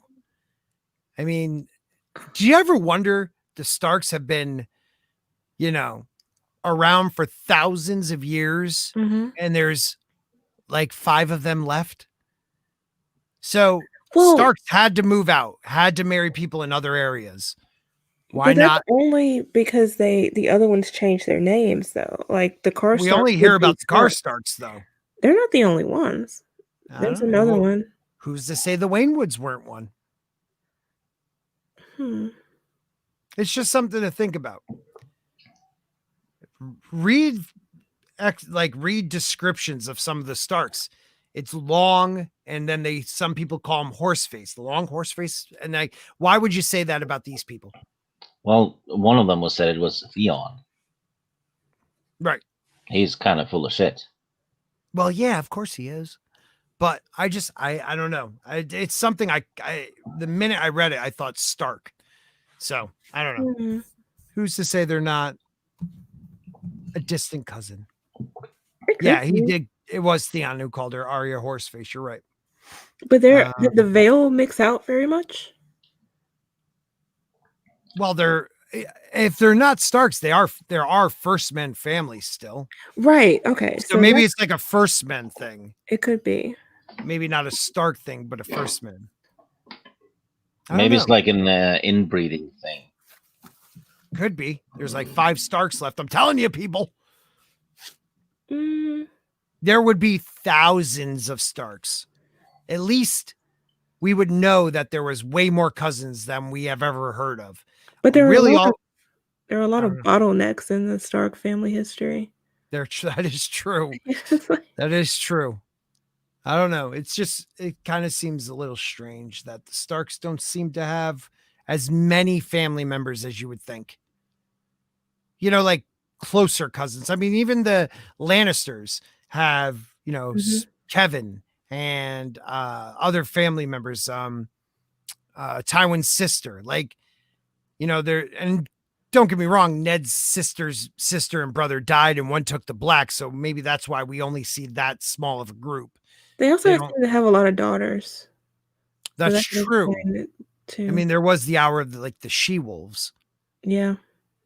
I mean, do you ever wonder, the Starks have been, around for thousands of years, and there's like 5 of them left? So Starks had to move out, had to marry people in other areas. Why not? Only because the other ones changed their names, though. Like the Karstarks. We only hear about the Karstarks, though. They're not the only ones. There's another one. Who's to say the Waynwoods weren't one? It's just something to think about. Read descriptions of some of the Starks. It's long, and then some people call them horseface, the long horseface. And why would you say that about these people? Well, one of them said it was Theon. Right. He's kind of full of shit. Well, yeah, of course he is. But I don't know. It's something the minute I read it, I thought Stark. So I don't know. Who's to say they're not a distant cousin? Yeah, he did. It was Theon who called her Arya Horseface. You're right. But did the Vale mix out very much? Well, if they're not Starks, there are First Men families still. Right. Okay. So maybe it's like a First Men thing. It could be. Maybe not a Stark thing, but a First Men. Maybe it's like an inbreeding thing. Could be. There's like 5 Starks left. I'm telling you, people. There would be thousands of Starks. At least we would know that there was way more cousins than we have ever heard of. But there are a lot of bottlenecks in the Stark family history. That is true. That is true. I don't know. It kind of seems a little strange that the Starks don't seem to have as many family members as you would think. Like closer cousins. I mean, even the Lannisters have, Kevin and other family members, Tywin's sister, and don't get me wrong, Ned's sister and brother died and one took the black. So maybe that's why we only see that small of a group. They also seem to have a lot of daughters. That's true. I mean, there was the hour of the she-wolves. Yeah.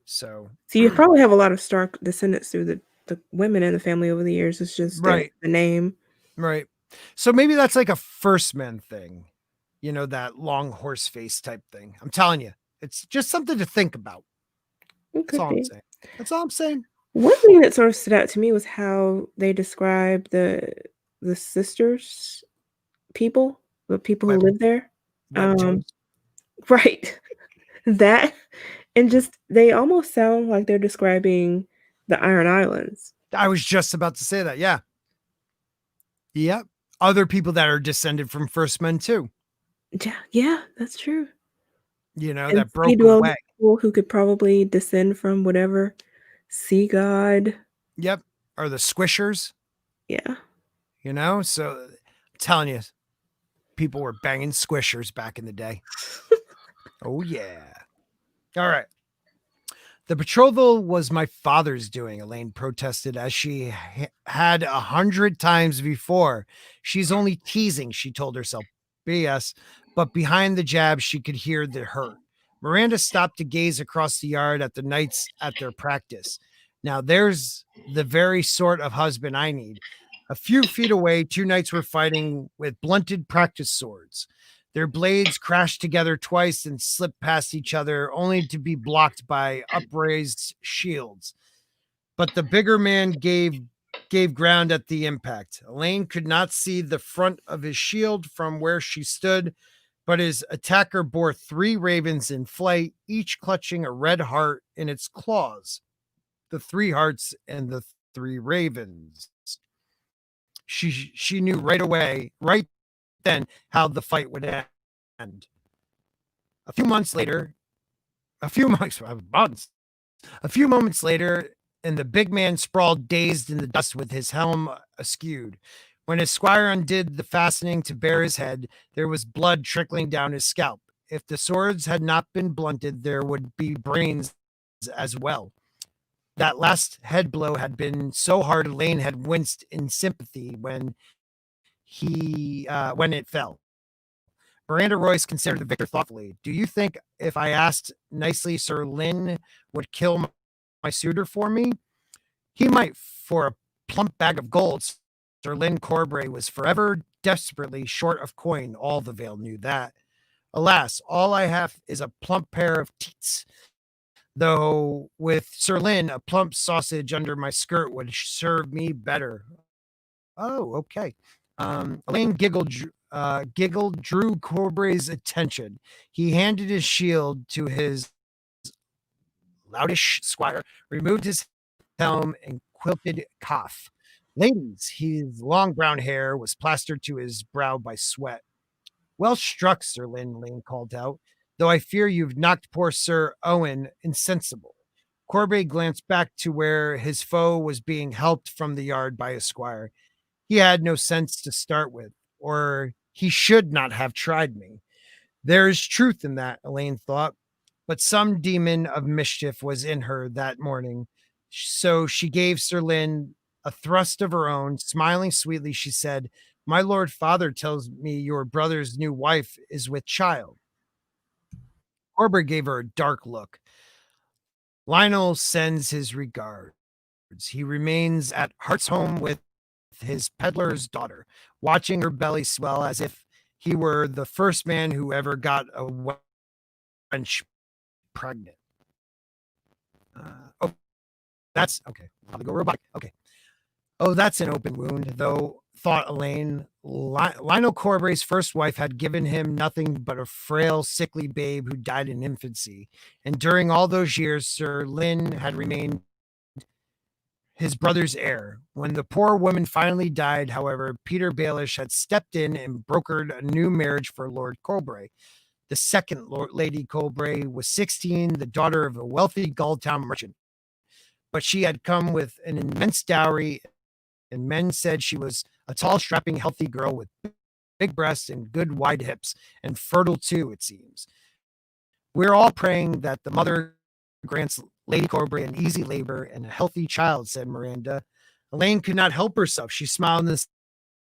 So you probably have a lot of Stark descendants through the women in the family over the years. It's just the name. Right. So maybe that's like a First Men thing, that long horse face type thing. I'm telling you, it's just something to think about. That's all I'm saying. That's all I'm saying. One thing that sort of stood out to me was how they described the sisters people, the people who live there. Webtoons. Right. That, and just they almost sound like they're describing the Iron Islands. I was just about to say that. Yeah. Yep. Other people that are descended from first men too. Yeah, that's true. You know, And that broke sea-dwelling away. people who could probably descend from whatever sea god. Yep. Or the squishers. Yeah. You know, so I'm telling you, people were banging squishers back in the day. Oh yeah. All right. The betrothal was my father's doing, Alayne protested as she had 100 times before. She's only teasing, she told herself. BS. But behind the jab, she could hear the hurt. Miranda stopped to gaze across the yard at the knights at their practice. Now, there's the very sort of husband I need. A few feet away, two knights were fighting with blunted practice swords. Their blades crashed together twice and slipped past each other, only to be blocked by upraised shields. But the bigger man gave ground at the impact. Alayne could not see the front of his shield from where she stood, but his attacker bore 3 ravens in flight, each clutching a red heart in its claws. The 3 hearts and the 3 ravens. She knew right away, right then, how the fight would end. A few moments later, and the big man sprawled dazed in the dust with his helm askewed. When his squire undid the fastening to bare his head, there was blood trickling down his scalp. If the swords had not been blunted, there would be brains as well. That last head blow had been so hard, Alayne had winced in sympathy when it fell. Miranda Royce considered the victor thoughtfully. Do you think if I asked nicely, Sir Lynn would kill my suitor for me? He might for a plump bag of gold. Sir Lynn Corbray was forever desperately short of coin. All the Vale knew that. Alas, all I have is a plump pair of teats. Though with Sir Lynn, a plump sausage under my skirt would serve me better. Oh, okay. Alayne giggled, drew Corbray's attention. He handed his shield to his loutish squire, removed his helm and quilted coif. Ladies, his long brown hair was plastered to his brow by sweat. Well struck, Sir Lynn called out, though I fear you've knocked poor Sir Owen insensible. Corbray glanced back to where his foe was being helped from the yard by his squire. He had no sense to start with, or he should not have tried me. There is truth in that, Alayne thought, but some demon of mischief was in her that morning. So she gave Sir Lynn a thrust of her own. Smiling sweetly, she said, My lord father tells me your brother's new wife is with child. Corbray gave her a dark look. Lionel sends his regards. He remains at Hart's home with his peddler's daughter, watching her belly swell as if he were the first man who ever got a wench pregnant. That's okay. I'll go robotic. Okay. Oh, that's an open wound, though, thought Alayne. Lionel Corbray's first wife had given him nothing but a frail, sickly babe who died in infancy. And during all those years, Sir Lynn had remained his brother's heir. When the poor woman finally died, however, Peter Baelish had stepped in and brokered a new marriage for Lord Corbray. The second Lady Corbray was 16, the daughter of a wealthy Gulltown merchant. But she had come with an immense dowry, and men said she was a tall, strapping, healthy girl with big breasts and good wide hips, and fertile too, it seems. We're all praying that the mother grants Lady Corbray an easy labor and a healthy child, said Miranda. Alayne could not help herself. She smiled and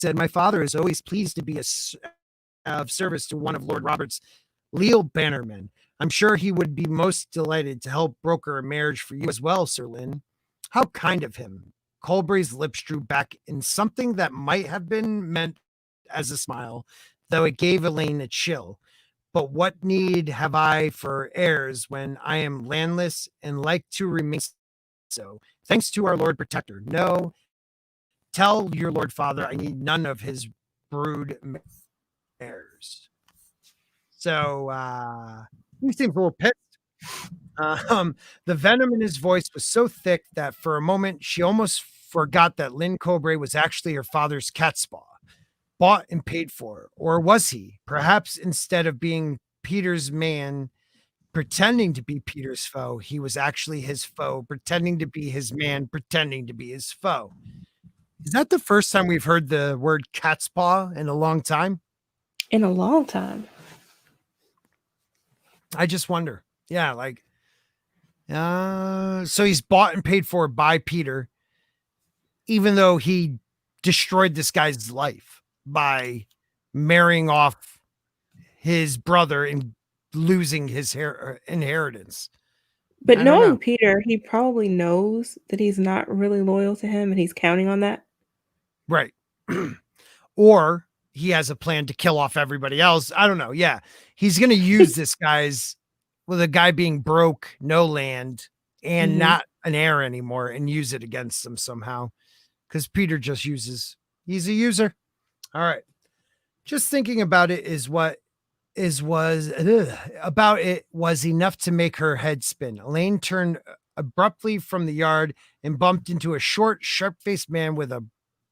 said, My father is always pleased to be of service to one of Lord Robert's leal bannermen. I'm sure he would be most delighted to help broker a marriage for you as well, Sir Lynn. How kind of him. Cobray's lips drew back in something that might have been meant as a smile, though it gave Alayne a chill. But what need have I for heirs when I am landless and like to remain so? Thanks to our Lord Protector. No, tell your Lord Father I need none of his brood. So he seems a little pissed. The venom in his voice was so thick that for a moment she almost forgot that Lynn Cobre was actually her father's catspaw, bought and paid for. Or was he? Perhaps instead of being Peter's man, pretending to be Peter's foe, he was actually his foe, pretending to be his man, pretending to be his foe. Is that the first time we've heard the word catspaw in a long time? In a long time. I just wonder. Yeah, like, so he's bought and paid for by Peter, even though he destroyed this guy's life by marrying off his brother and losing his inheritance. But knowing Peter, he probably knows that he's not really loyal to him and he's counting on that. Right. Or he has a plan to kill off everybody else. I don't know. Yeah. He's going to use this guy's, with a guy being broke, no land, and not an heir anymore, and use it against him somehow. Because Peter just uses, he's a user. All right. Just thinking about it about it was enough to make her head spin. Alayne turned abruptly from the yard and bumped into a short, sharp-faced man with a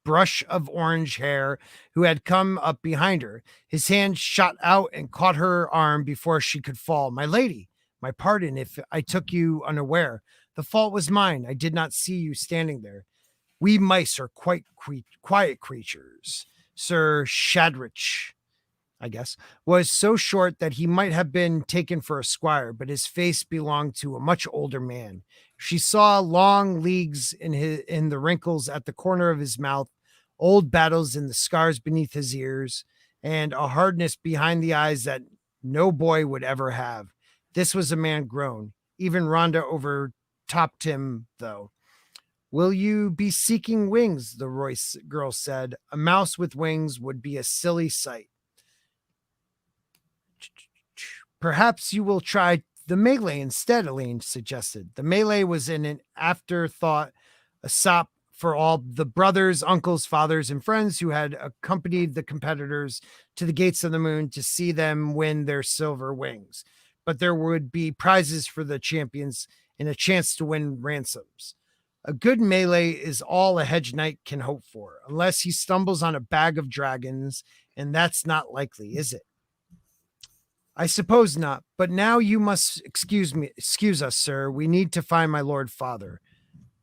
brush of orange hair who had come up behind her. His hand shot out and caught her arm before she could fall. "My lady, my pardon if I took you unaware. The fault was mine. I did not see you standing there. We mice are quite quiet creatures. Sir Shadrich, I guess, was so short that he might have been taken for a squire, but his face belonged to a much older man. She saw long leagues in the wrinkles at the corner of his mouth, old battles in the scars beneath his ears, and a hardness behind the eyes that no boy would ever have. This was a man grown. Even Rhonda overtopped him, though. "Will you be seeking wings?" the Royce girl said. "A mouse with wings would be a silly sight." "Perhaps you will try the melee instead," Alayne suggested. The melee was an afterthought, a sop for all the brothers, uncles, fathers, and friends who had accompanied the competitors to the gates of the moon to see them win their silver wings. But there would be prizes for the champions and a chance to win ransoms. A good melee is all a hedge knight can hope for, unless he stumbles on a bag of dragons, and that's not likely, is it? "I suppose not, but now you must excuse us, sir. We need to find my lord father."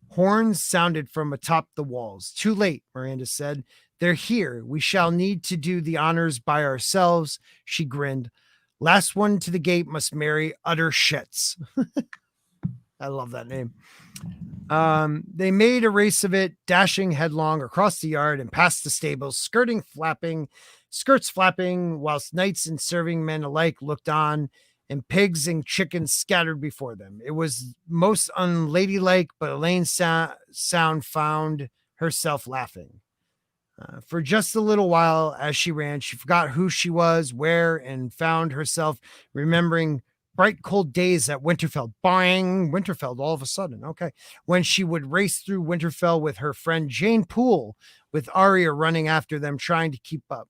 Horns sounded from atop the walls. "Too late," Miranda said. "They're here. We shall need to do the honors by ourselves." She grinned. "Last one to the gate must marry utter shits." I love that name. They made a race of it, dashing headlong across the yard and past the stables, skirts flapping, whilst knights and serving men alike looked on, and pigs and chickens scattered before them. It was most unladylike, but Alayne found herself laughing. For just a little while as she ran, she forgot who she was, where, and found herself remembering bright cold days at Winterfell. Bang! Winterfell all of a sudden. Okay. When she would race through Winterfell with her friend Jane Poole, with Arya running after them, trying to keep up.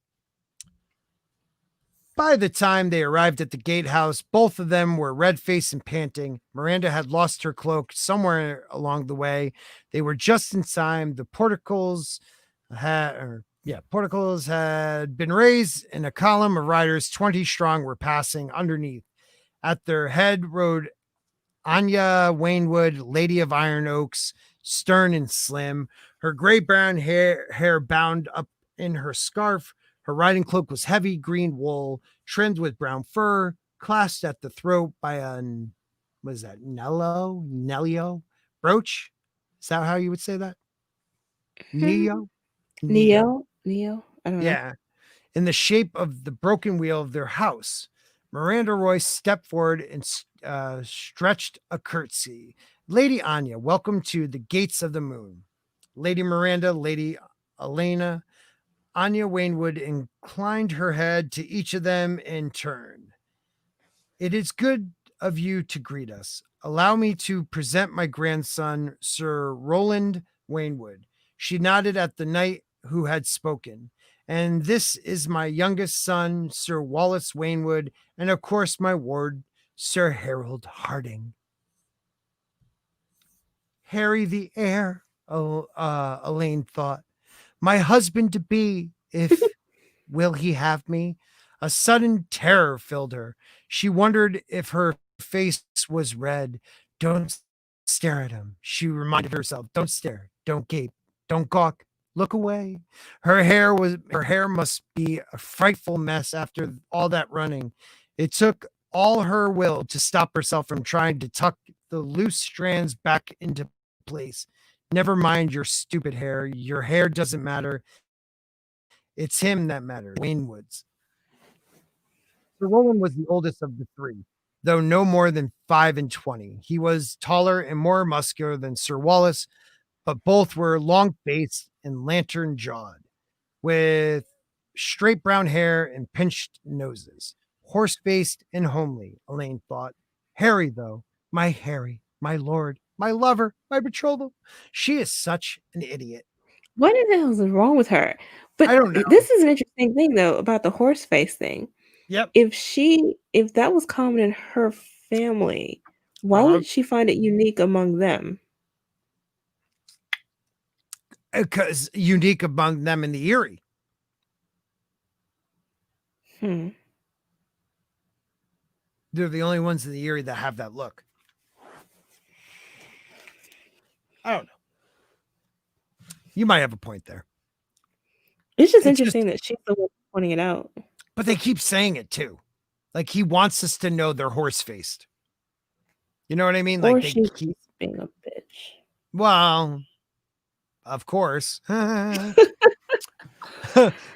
By the time they arrived at the gatehouse, both of them were red-faced and panting. Miranda had lost her cloak somewhere along the way. They were just in time. The porticos had been raised, and a column of riders, 20 strong, were passing underneath. At their head rode Anya Waynwood, Lady of Iron Oaks, stern and slim, her gray-brown hair bound up in her scarf. Her riding cloak was heavy green wool, trimmed with brown fur, clasped at the throat by a, what is that, Nelio brooch? Is that how you would say that? Neo? I don't know. Yeah, in the shape of the broken wheel of their house. Miranda Royce stepped forward and stretched a curtsy. "Lady Anya, welcome to the gates of the moon." Lady Miranda, Lady Alayne, Anya Waynwood inclined her head to each of them in turn. "It is good of you to greet us. Allow me to present my grandson, Sir Roland Waynwood." She nodded at the knight who had spoken. And this is my youngest son, Sir Wallace Waynwood, and of course my ward, Sir Harold Harding. Harry the heir, Alayne thought. My husband to be, if will he have me? A sudden terror filled her. She wondered if her face was red. Don't stare at him, she reminded herself. Don't stare, don't gape, don't gawk. Look away. Her hair must be a frightful mess after all that running. It took all her will to stop herself from trying to tuck the loose strands back into place. Never mind your stupid hair. Your hair doesn't matter. It's him that matters. Waynwood's. Sir Roland was the oldest of the three, though no more than 25. He was taller and more muscular than Sir Wallace, but both were long-faced and lantern-jawed, with straight brown hair and pinched noses. Horse-faced and homely, Alayne thought. Harry, though, my Harry, my lord, my lover, my betrothal. She is such an idiot. What the hell is wrong with her? But I don't know. This is an interesting thing, though, about the horse face thing. Yep. If that was common in her family, why would she find it unique among them? Because unique among them in the Eyrie. They're the only ones in the Eyrie that have that look. I don't know. You might have a point there. It's just interesting that she's the one pointing it out. But they keep saying it too. Like he wants us to know they're horse-faced. You know what I mean? Or like they she's keep being a bitch. Well, of course.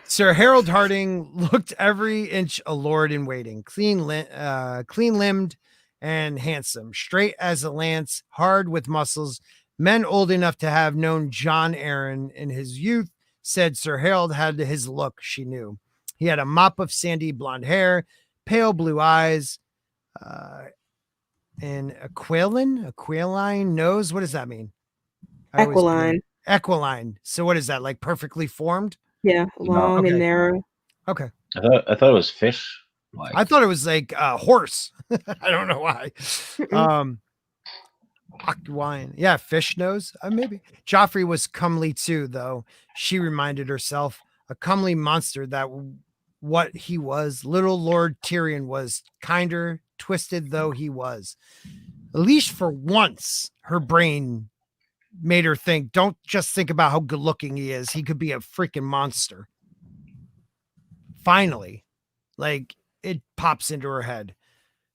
Sir Harold Harding looked every inch a lord in waiting, clean-limbed and handsome, straight as a lance, hard with muscles. Men old enough to have known John Arryn in his youth said Sir Harold had his look, she knew. He had a mop of sandy blonde hair, pale blue eyes, and aquiline nose. What does that mean? Aquiline. So what is that? Like perfectly formed? Yeah, long and narrow. Okay. I thought it was fish. I thought it was like a horse. I don't know why. Wine. Yeah, fish nose. Maybe. Joffrey was comely too, though. She reminded herself, a comely monster that what he was. Little Lord Tyrion was kinder, twisted though he was. At least for once, her brain made her think, don't just think about how good looking he is. He could be a freaking monster. Finally, like it pops into her head.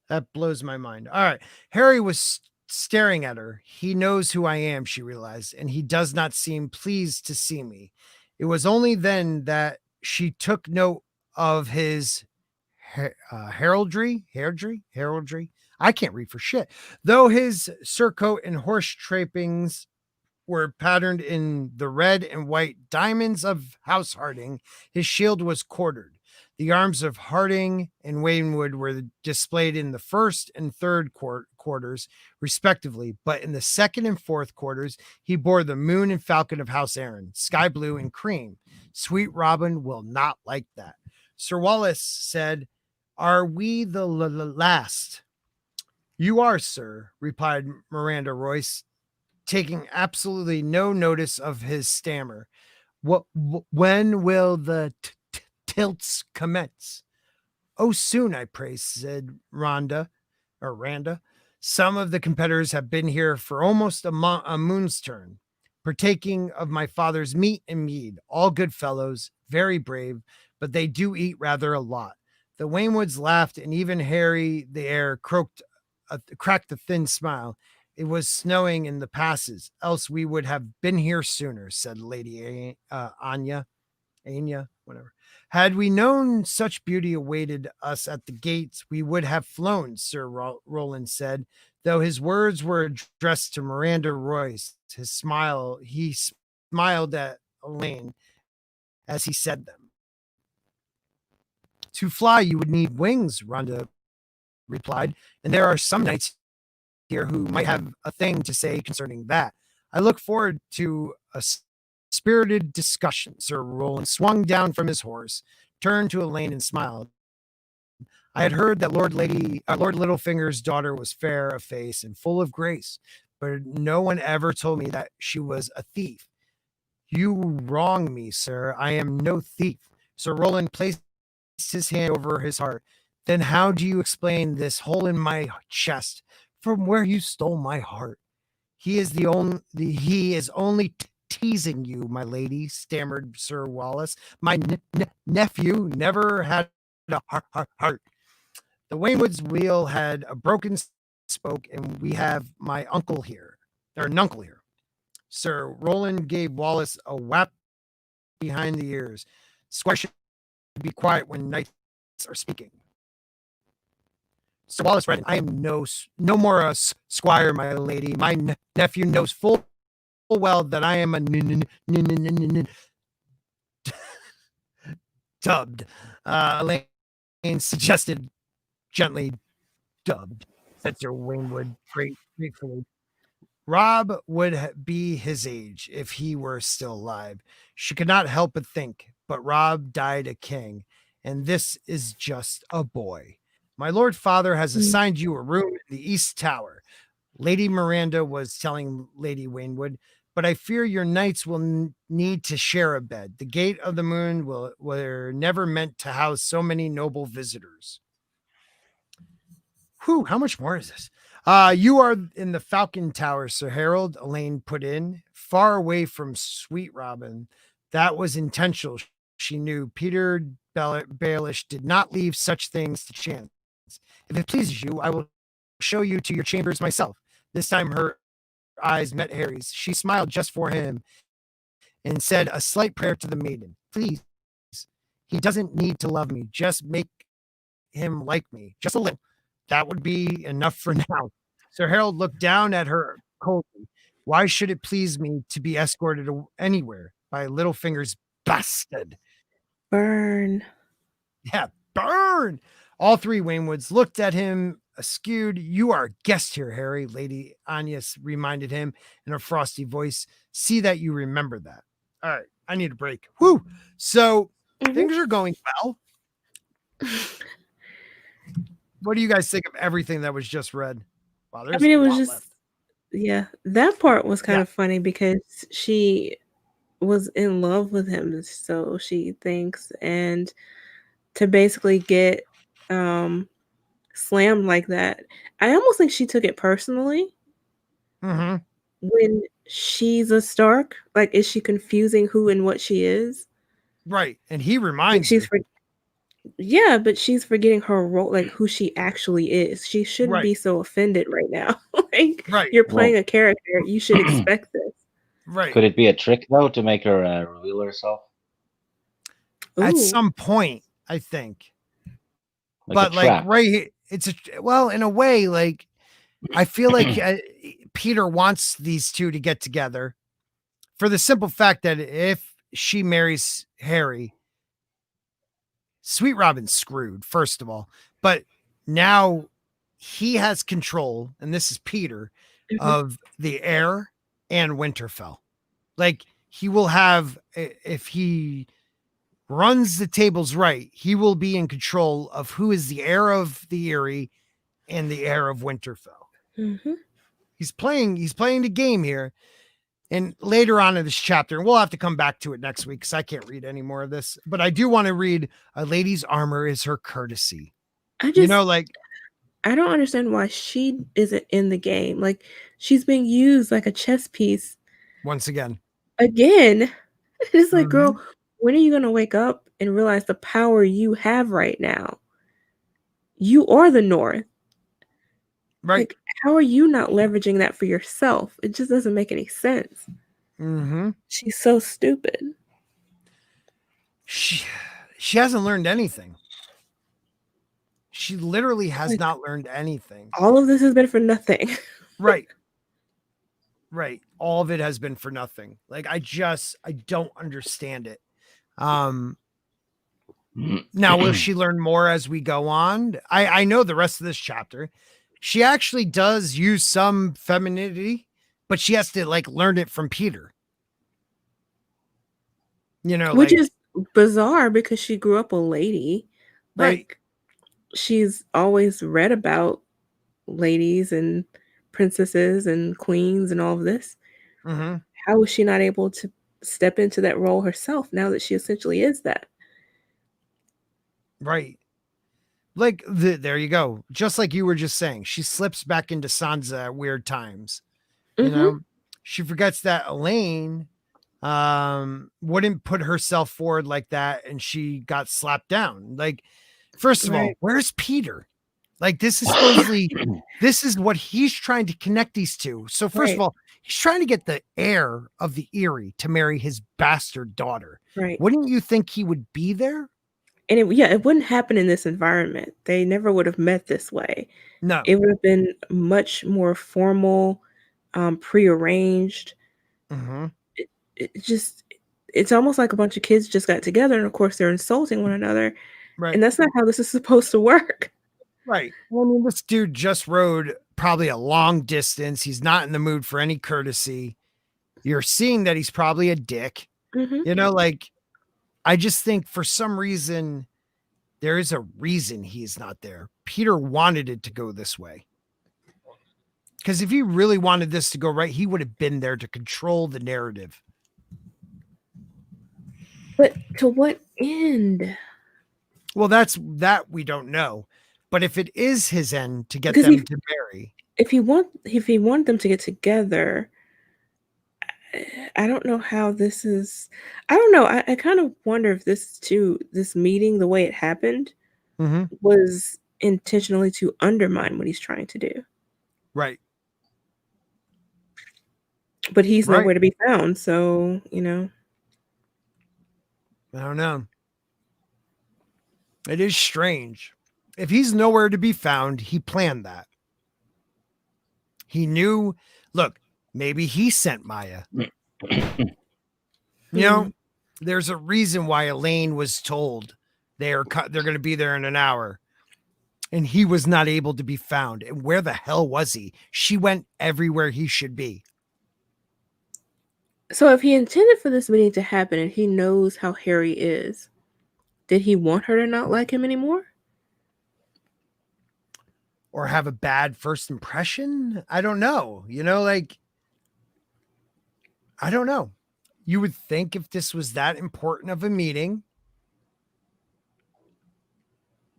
That blows my mind. All right. Harry was staring at her. He knows who I am, she realized, and he does not seem pleased to see me. It was only then that she took note of his heraldry. I can't read for shit. Though his surcoat and horse trappings were patterned in the red and white diamonds of House Harding, his shield was quartered. The arms of Harding and Waynwood were displayed in the first and third quarters, respectively, but in the second and fourth quarters, he bore the moon and falcon of House Arryn, sky blue and cream. Sweet Robin will not like that. Sir Wallace said, are we the last? You are, sir, replied Miranda Royce, taking absolutely no notice of his stammer. When will the tilts commence? Oh, soon, I pray, said Randa. Some of the competitors have been here for almost a moon's turn, partaking of my father's meat and mead. All good fellows, very brave, but they do eat rather a lot. The Waynwoods laughed, and even Harry the heir cracked a thin smile. It was snowing in the passes, else we would have been here sooner, said Lady Anya, whatever. Had we known such beauty awaited us at the gates, we would have flown, Sir Roland said, though his words were addressed to Miranda Royce. He smiled at Alayne as he said them. To fly, you would need wings, Randa replied, and there are some knights here who might have a thing to say concerning that. I look forward to a spirited discussion. Sir Roland swung down from his horse, turned to Alayne and smiled. I had heard that Lord Littlefinger's daughter was fair of face and full of grace, but no one ever told me that she was a thief. You wrong me, sir. I am no thief. Sir Roland placed his hand over his heart. Then how do you explain this hole in my chest from where you stole my heart? He is only teasing you, my lady, stammered Sir Wallace. My nephew never had a heart. The Waynwood's wheel had a broken spoke, and we have my uncle here, or nuncle here. Sir Roland gave Wallace a whap behind the ears. Squire should be quiet when knights are speaking. Sir Wallace read, I am no more a squire, my lady. My nephew knows full well that I am a dubbed. Alayne suggested gently, dubbed, said Sir Waynwood gratefully. Rob would be his age if he were still alive. She could not help but think, but Rob died a king, and this is just a boy. My lord father has assigned you a room in the East Tower. Lady Miranda was telling Lady Waynwood, but I fear your knights will need to share a bed. The Gate of the Moon were never meant to house so many noble visitors. Whew, how much more is this? You are in the Falcon Tower, Sir Harold, Alayne put in, far away from Sweet Robin. That was intentional. She knew Peter Baelish did not leave such things to chance. If it pleases you, I will show you to your chambers myself. This time her eyes met Harry's. She smiled just for him and said a slight prayer to the maiden. Please, he doesn't need to love me. Just make him like me. Just a little. That would be enough for now. Sir Harold looked down at her coldly. Why should it please me to be escorted anywhere by Littlefinger's bastard? Burn. Yeah, burn. All three Waynwoods looked at him askew. You are a guest here, Harry, Lady Anya reminded him in a frosty voice. See that you remember that. All right, I need a break. Woo! So things are going well. What do you guys think of everything that was just read? Wow, I mean, it was just, yeah, that part was kind of funny because she was in love with him, so she thinks, and to basically get slammed like that, I almost think she took it personally. When she's a Stark, like, is she confusing who and what she is? Right, and he reminds her. Yeah, but she's forgetting her role, like who she actually is. She shouldn't be so offended right now. Like, you're playing a character, you should expect this. Right. Could it be a trick though to make her reveal herself? At some point, I think. Like but right, it's in a way, like I feel like Peter wants these two to get together for the simple fact that if she marries Harry, Sweet Robin's screwed, first of all. But now he has control, and this is Peter, of the heir and Winterfell. Like, he will have, if he runs the tables right, he will be in control of who is the heir of the Eyrie and the heir of Winterfell. He's playing the game here. And later on in this chapter, and we'll have to come back to it next week because I can't read any more of this, but I do want to read A Lady's Armor is Her Courtesy. I don't understand why she isn't in the game. Like, she's being used like a chess piece. Once again. It's like, girl, when are you going to wake up and realize the power you have right now? You are the North. Right. Like, how are you not leveraging that for yourself? It just doesn't make any sense. She's so stupid. She hasn't learned anything. She literally has not learned anything. All of this has been for nothing. Right. All of it has been for nothing. Like, I don't understand it. Now, will she learn more as we go on? I know the rest of this chapter. She actually does use some femininity, but she has to like learn it from Peter. Which is bizarre because she grew up a lady. Like, she's always read about ladies and princesses and queens and all of this. How was she not able to step into that role herself now that she essentially is that? Right. Like, there you go. Just like you were just saying, she slips back into Sansa at weird times. You know, she forgets that Alayne wouldn't put herself forward like that, and she got slapped down. Like, first of all, where's Peter? Like, this is supposedly this is what he's trying to connect these two. So first of all, he's trying to get the heir of the Eyrie to marry his bastard daughter. Right. Wouldn't you think he would be there? And it wouldn't happen in this environment. They never would have met this way. No. It would have been much more formal, prearranged. It's almost like a bunch of kids just got together, and of course they're insulting one another. Right. And that's not how this is supposed to work. Right. Well, I mean, this dude just rode probably a long distance. He's not in the mood for any courtesy. You're seeing that he's probably a dick. You know, like, I just think for some reason, there is a reason he's not there. Peter wanted it to go this way. Because if he really wanted this to go right, he would have been there to control the narrative. But to what end? Well, that we don't know. But if it is his end to get them to marry. If he wanted them to get together, I don't know how this is. I don't know. I kind of wonder if this meeting, the way it happened, was intentionally to undermine what he's trying to do. Right. But he's nowhere to be found, so, you know. I don't know. It is strange. If he's nowhere to be found, he planned that. He knew, look, maybe he sent Maya. You know, there's a reason why Alayne was told they're going to be there in an hour. And he was not able to be found. And where the hell was he? She went everywhere he should be. So if he intended for this meeting to happen and he knows how Harry is, did he want her to not like him anymore? Or have a bad first impression? I don't know. You know, like, I don't know. You would think if this was that important of a meeting,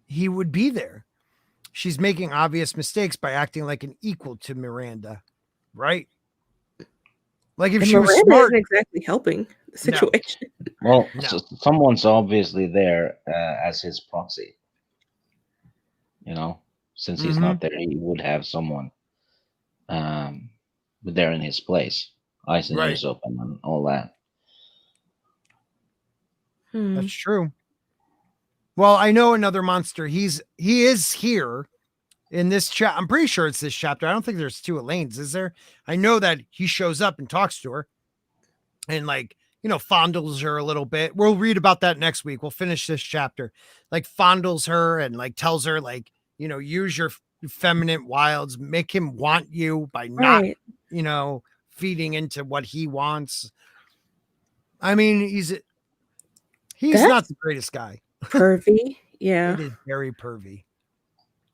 he would be there. She's making obvious mistakes by acting like an equal to Miranda, right? Like, if she was smart, isn't exactly helping the situation. Well, so someone's obviously there as his proxy. You know, since he's not there, he would have someone there in his place, eyes and ears open, and all that. That's true. Well, I know another monster. He is here in this chat. I'm pretty sure it's this chapter. I don't think there's two Alaynes, is there? I know that he shows up and talks to her and, like, you know, fondles her a little bit. We'll read about that next week. We'll finish this chapter. Like, fondles her and, like, tells her, like, you know, use your feminine wilds, make him want you by not, you know, feeding into what he wants. I mean, he's not the greatest guy. Pervy. Yeah. It is very pervy.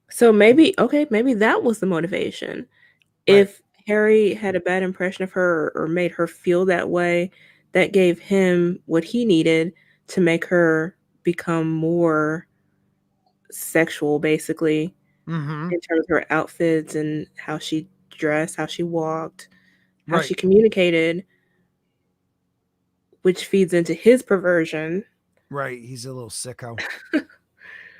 So maybe that was the motivation. If Harry had a bad impression of her or made her feel that way, that gave him what he needed to make her become more sexual, basically, in terms of her outfits and how she dressed, how she walked, how she communicated, which feeds into his perversion. Right. He's a little sicko.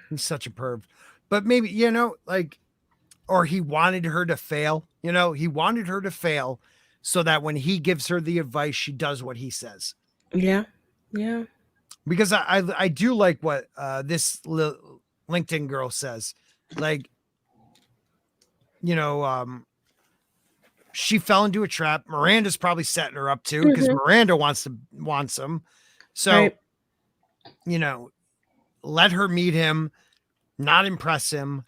He's such a perv. But maybe, you know, like, or he wanted her to fail. You know, he wanted her to fail so that when he gives her the advice, she does what he says. Yeah. Yeah. Because I do like what this LinkedIn girl says. Like, you know, she fell into a trap. Miranda's probably setting her up too, because Miranda wants him. So, you know, let her meet him, not impress him,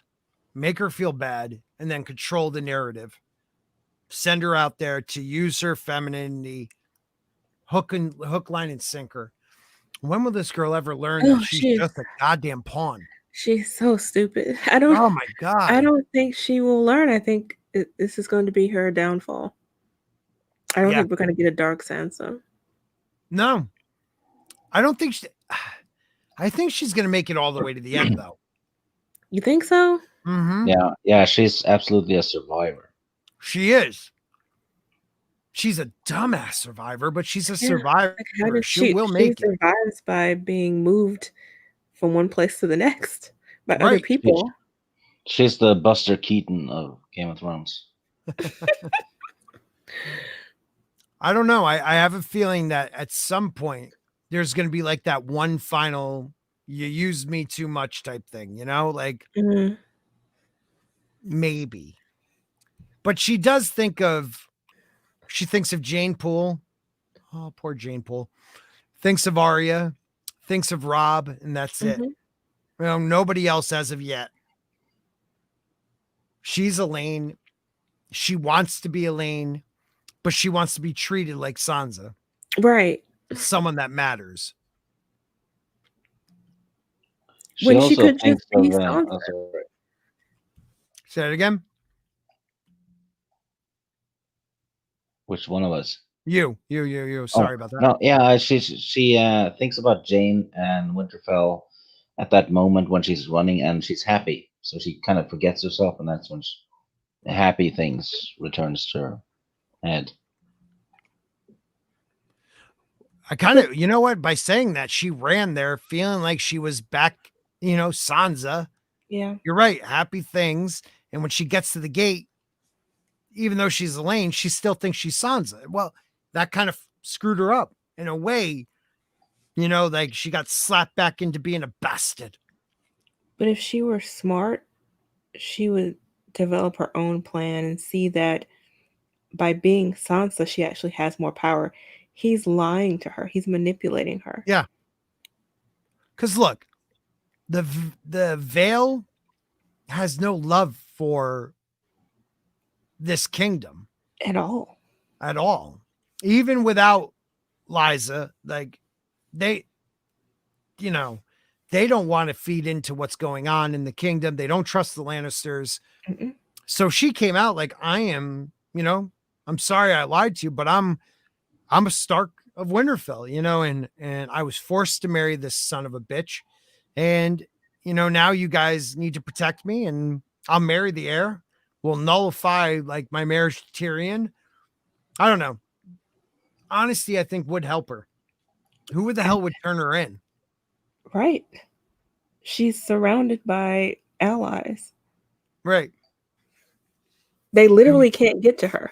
make her feel bad, and then control the narrative. Send her out there to use her femininity, hook, line, and sinker. When will this girl ever learn Oh, that she's just a goddamn pawn? She's so stupid. Oh my god! I don't think she will learn. I think this is going to be her downfall. I don't think we're going to get a dark Sansa. No, I don't think. I think she's going to make it all the way to the end, though. You think so? Mm-hmm. Yeah. She's absolutely a survivor. She is. She's a dumbass survivor, but she's a survivor. She will make it. She survives by being moved from one place to the next by other people. She's the Buster Keaton of Game of Thrones. I don't know. I have a feeling that at some point there's going to be like that one final "you used me too much" type thing, like maybe. But she does think of. She thinks of Jane Poole. Oh, poor Jane Poole. Thinks of Arya. Thinks of Rob, and that's it. Nobody else as of yet. She's Alayne. She wants to be Alayne, but she wants to be treated like Sansa. Right. Someone that matters. When she could just be Sansa. Say it again. Which one of us? You. Sorry about that. No, yeah, she thinks about Jayne and Winterfell at that moment when she's running and she's happy. So she kind of forgets herself, and that's when the happy things returns to her head. I kind of, you know what? By saying that, she ran there feeling like she was back, Sansa. Yeah. You're right. Happy things. And when she gets to the gate, even though she's Alayne, she still thinks she's Sansa. Well, that kind of screwed her up in a way, like she got slapped back into being a bastard. But if she were smart, she would develop her own plan and see that by being Sansa, she actually has more power. He's lying to her. He's manipulating her. Yeah. Because look, the Vale has no love for this kingdom at all. Even without Lysa, like they don't want to feed into what's going on in the kingdom. They don't trust the Lannisters. Mm-mm. So she came out like, I am, I'm sorry I lied to you, but I'm a Stark of Winterfell, and I was forced to marry this son of a bitch. And, now you guys need to protect me, and I'll marry the heir. We'll nullify like my marriage to Tyrion. I don't know. Honesty, I think, would help her. Who the hell would turn her in? Right. She's surrounded by allies. Right. They literally can't get to her.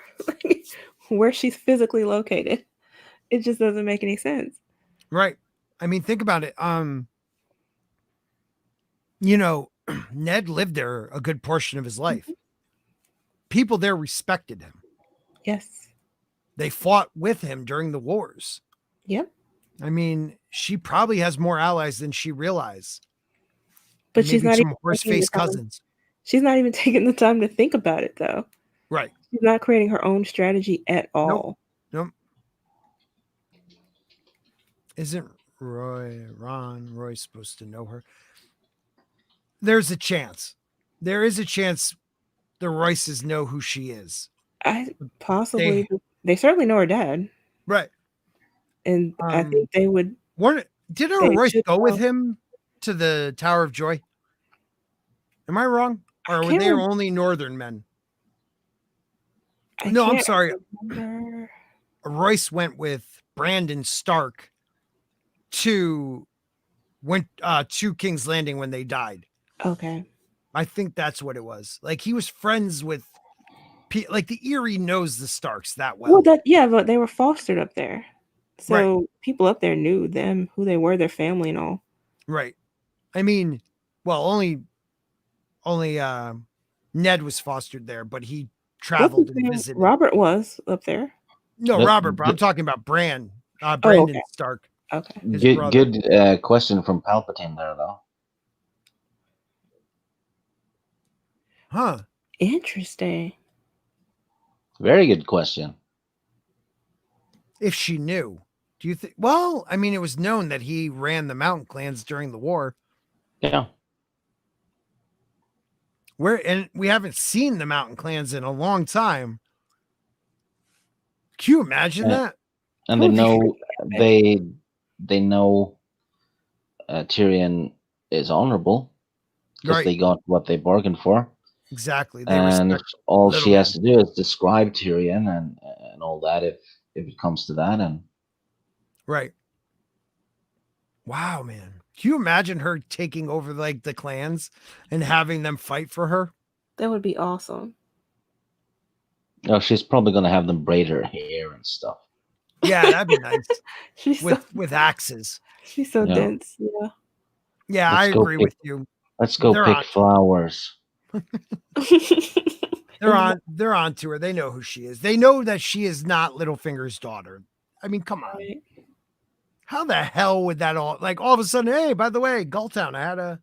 Where she's physically located. It just doesn't make any sense. Right. I mean, think about it. Ned lived there a good portion of his life. People there respected him. Yes. They fought with him during the wars. Yep. I mean, she probably has more allies than she realized. But she's not even horse-faced cousins. She's not even taking the time to think about it, though. Right. She's not creating her own strategy at all. Nope. Isn't Roy supposed to know her? There's a chance. There is a chance the Royces know who she is. They certainly know her dad. Right. And I think they would. Didn't Royce go with him to the Tower of Joy? Am I wrong? Or were they only Northern men? I'm sorry. Royce went with Brandon Stark to King's Landing when they died. Okay. I think that's what it was. Like he was friends with, like the Eyrie knows the Starks that well. Well, but they were fostered up there. So people up there knew them, who they were, their family and all. Right. I mean, well, only Ned was fostered there, but he traveled and visited. Robert was up there. No, Robert, but I'm talking about Brandon Stark. Okay. Good question from Palpatine there, though. Huh. Interesting. Very good question. If she knew. Do you think? Well, I mean, it was known that he ran the mountain clans during the war. Yeah. And we haven't seen the mountain clans in a long time. Can you imagine that? And they know they know Tyrion is honorable because they got what they bargained for. Exactly. And all she has to do is describe Tyrion and all that if it comes to that. And right. Wow, man. Can you imagine her taking over like the clans and having them fight for her? That would be awesome. Oh, she's probably gonna have them braid her hair and stuff. Yeah, that'd be nice. She's with axes. She's so dense. Yeah. Yeah, I agree with you. Let's go pick flowers. They're on to her. They know who she is. They know that she is not Littlefinger's daughter. I mean, come on. Right. How the hell would that all of a sudden, hey, by the way, Gulltown, I had a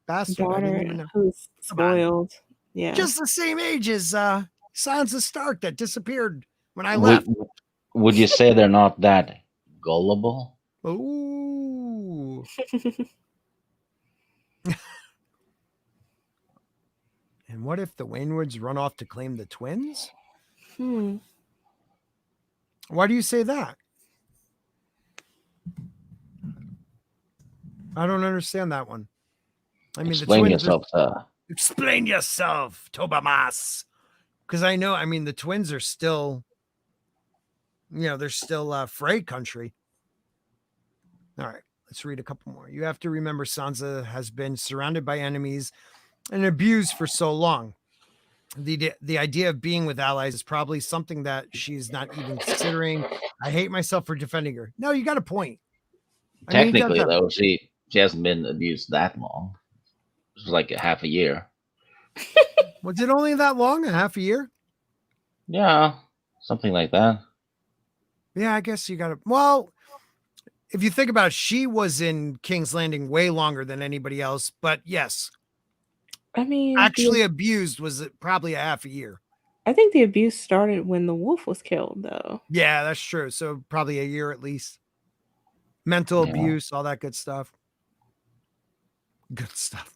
bastard. Daughter who's spoiled. Yeah. Just the same age as Sansa Stark that disappeared when I left. Would you say they're not that gullible? Ooh. And what if the Waynwoods run off to claim the twins? Why do you say that? I don't understand that one. I mean, explain yourself, Explain yourself, Tobamas. Because I know, I mean, the twins are still, they're still Frey country. All right, let's read a couple more. You have to remember Sansa has been surrounded by enemies and abused for so long. The idea of being with allies is probably something that she's not even considering. I hate myself for defending her. No, you got a point. Technically, though, she hasn't been abused that long. It was like a half a year. Was it only that long? A half a year? Yeah, something like that. Yeah, I guess you got to. Well, if you think about it, she was in King's Landing way longer than anybody else. But yes, I mean, actually abused was probably a half a year. I think the abuse started when the wolf was killed, though. Yeah, that's true. So probably a year at least. Mental abuse, all that good stuff. Good stuff.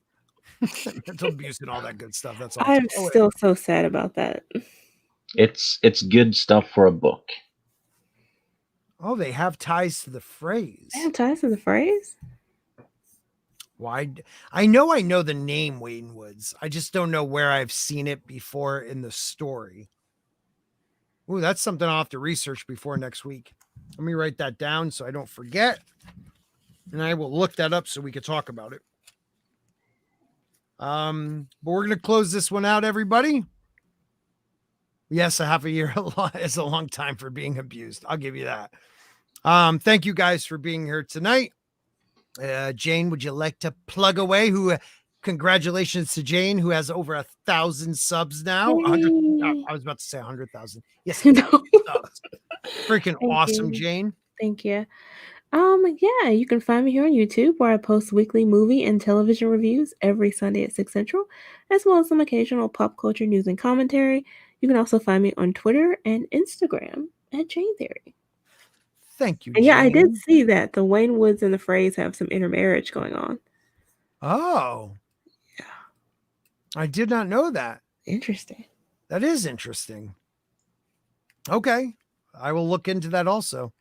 Mental abuse and all that good stuff. That's all. I'm still so sad about that. It's good stuff for a book. Oh, they have ties to the phrase. They have ties to the phrase? Why? I know the name Waynwoods. I just don't know where I've seen it before in the story. Ooh, that's something I'll have to research before next week. Let me write that down so I don't forget. And I will look that up so we can talk about it. But we're going to close this one out, everybody. Yes, a half a year is a long time for being abused. I'll give you that. Thank you guys for being here tonight. Jayne, would you like to plug away? Congratulations to Jayne, who has over 1,000 subs now. I was about to say 100,000. Yes, no. Freaking awesome, Jayne. Thank you. Yeah, you can find me here on YouTube, where I post weekly movie and television reviews every Sunday at 6 Central, as well as some occasional pop culture news and commentary. You can also find me on Twitter and Instagram at Jayne Theory. Thank you, and yeah, Jayne. I did see that the Waynwoods and the Freys have some intermarriage going on. Oh. Yeah. I did not know that. Interesting. That is interesting. Okay. I will look into that also.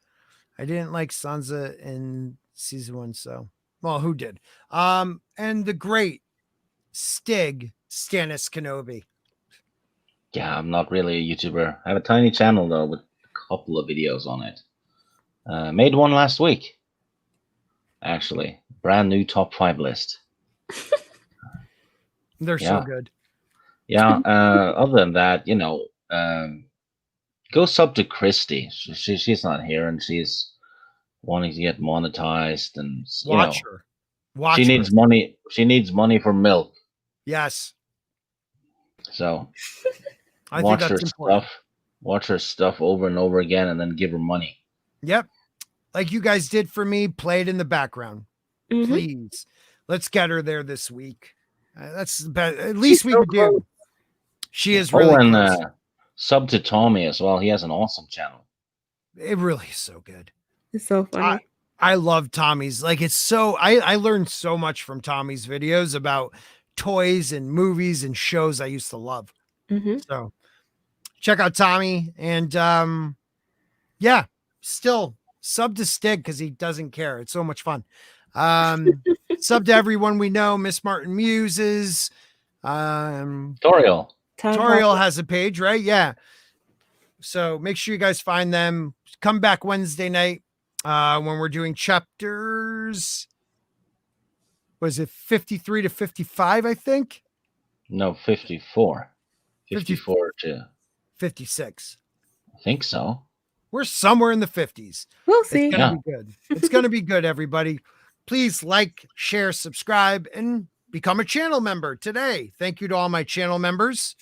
I didn't like Sansa in season 1, so who did? And the great Stig Kenobi. Yeah, I'm not really a YouTuber. I have a tiny channel though with a couple of videos on it. Made one last week. Actually, brand new top 5 list. They're so good. Yeah. Other than that, go sub to Christy. She's not here, and she's wanting to get monetized, and watch her. She needs money. She needs money for milk. Yes. So I think that's important. Watch her stuff over and over again, and then give her money. Yep. Like you guys did for me, play it in the background. Mm-hmm. Please. Let's get her there this week. That's the best. At least we could do. She is really and sub to Tommy as well. He has an awesome channel. It really is so good. It's so funny. I love Tommy's. Like, it's so I learned so much from Tommy's videos about toys and movies and shows I used to love. So check out Tommy, and yeah, still sub to Stig because he doesn't care. It's so much fun. Sub to everyone we know, Miss Martin Muses. Toriel has a page, right? Yeah. So make sure you guys find them. Come back Wednesday night when we're doing chapters. Was it 53 to 55, I think? No, 54. 54 to 56. I think so. We're somewhere in the 50s. We'll see. It's going to be good. It's going to be good, everybody. Please like, share, subscribe, and become a channel member today. Thank you to all my channel members.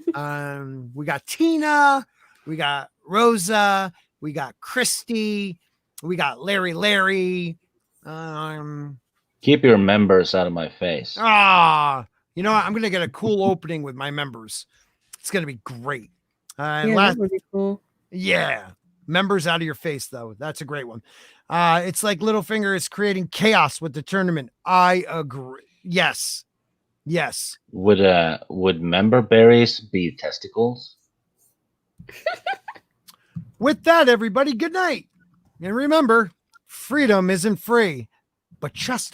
We got Tina. We got Rosa. We got Christy. We got Larry. Keep your members out of my face. You know what? I'm going to get a cool opening with my members. It's going to be great. That would be cool. Yeah. Members out of your face, though. That's a great one. It's like Littlefinger is creating chaos with the tournament. I agree. Yes. Would member berries be testicles? With that, everybody, good night. And remember, freedom isn't free, but just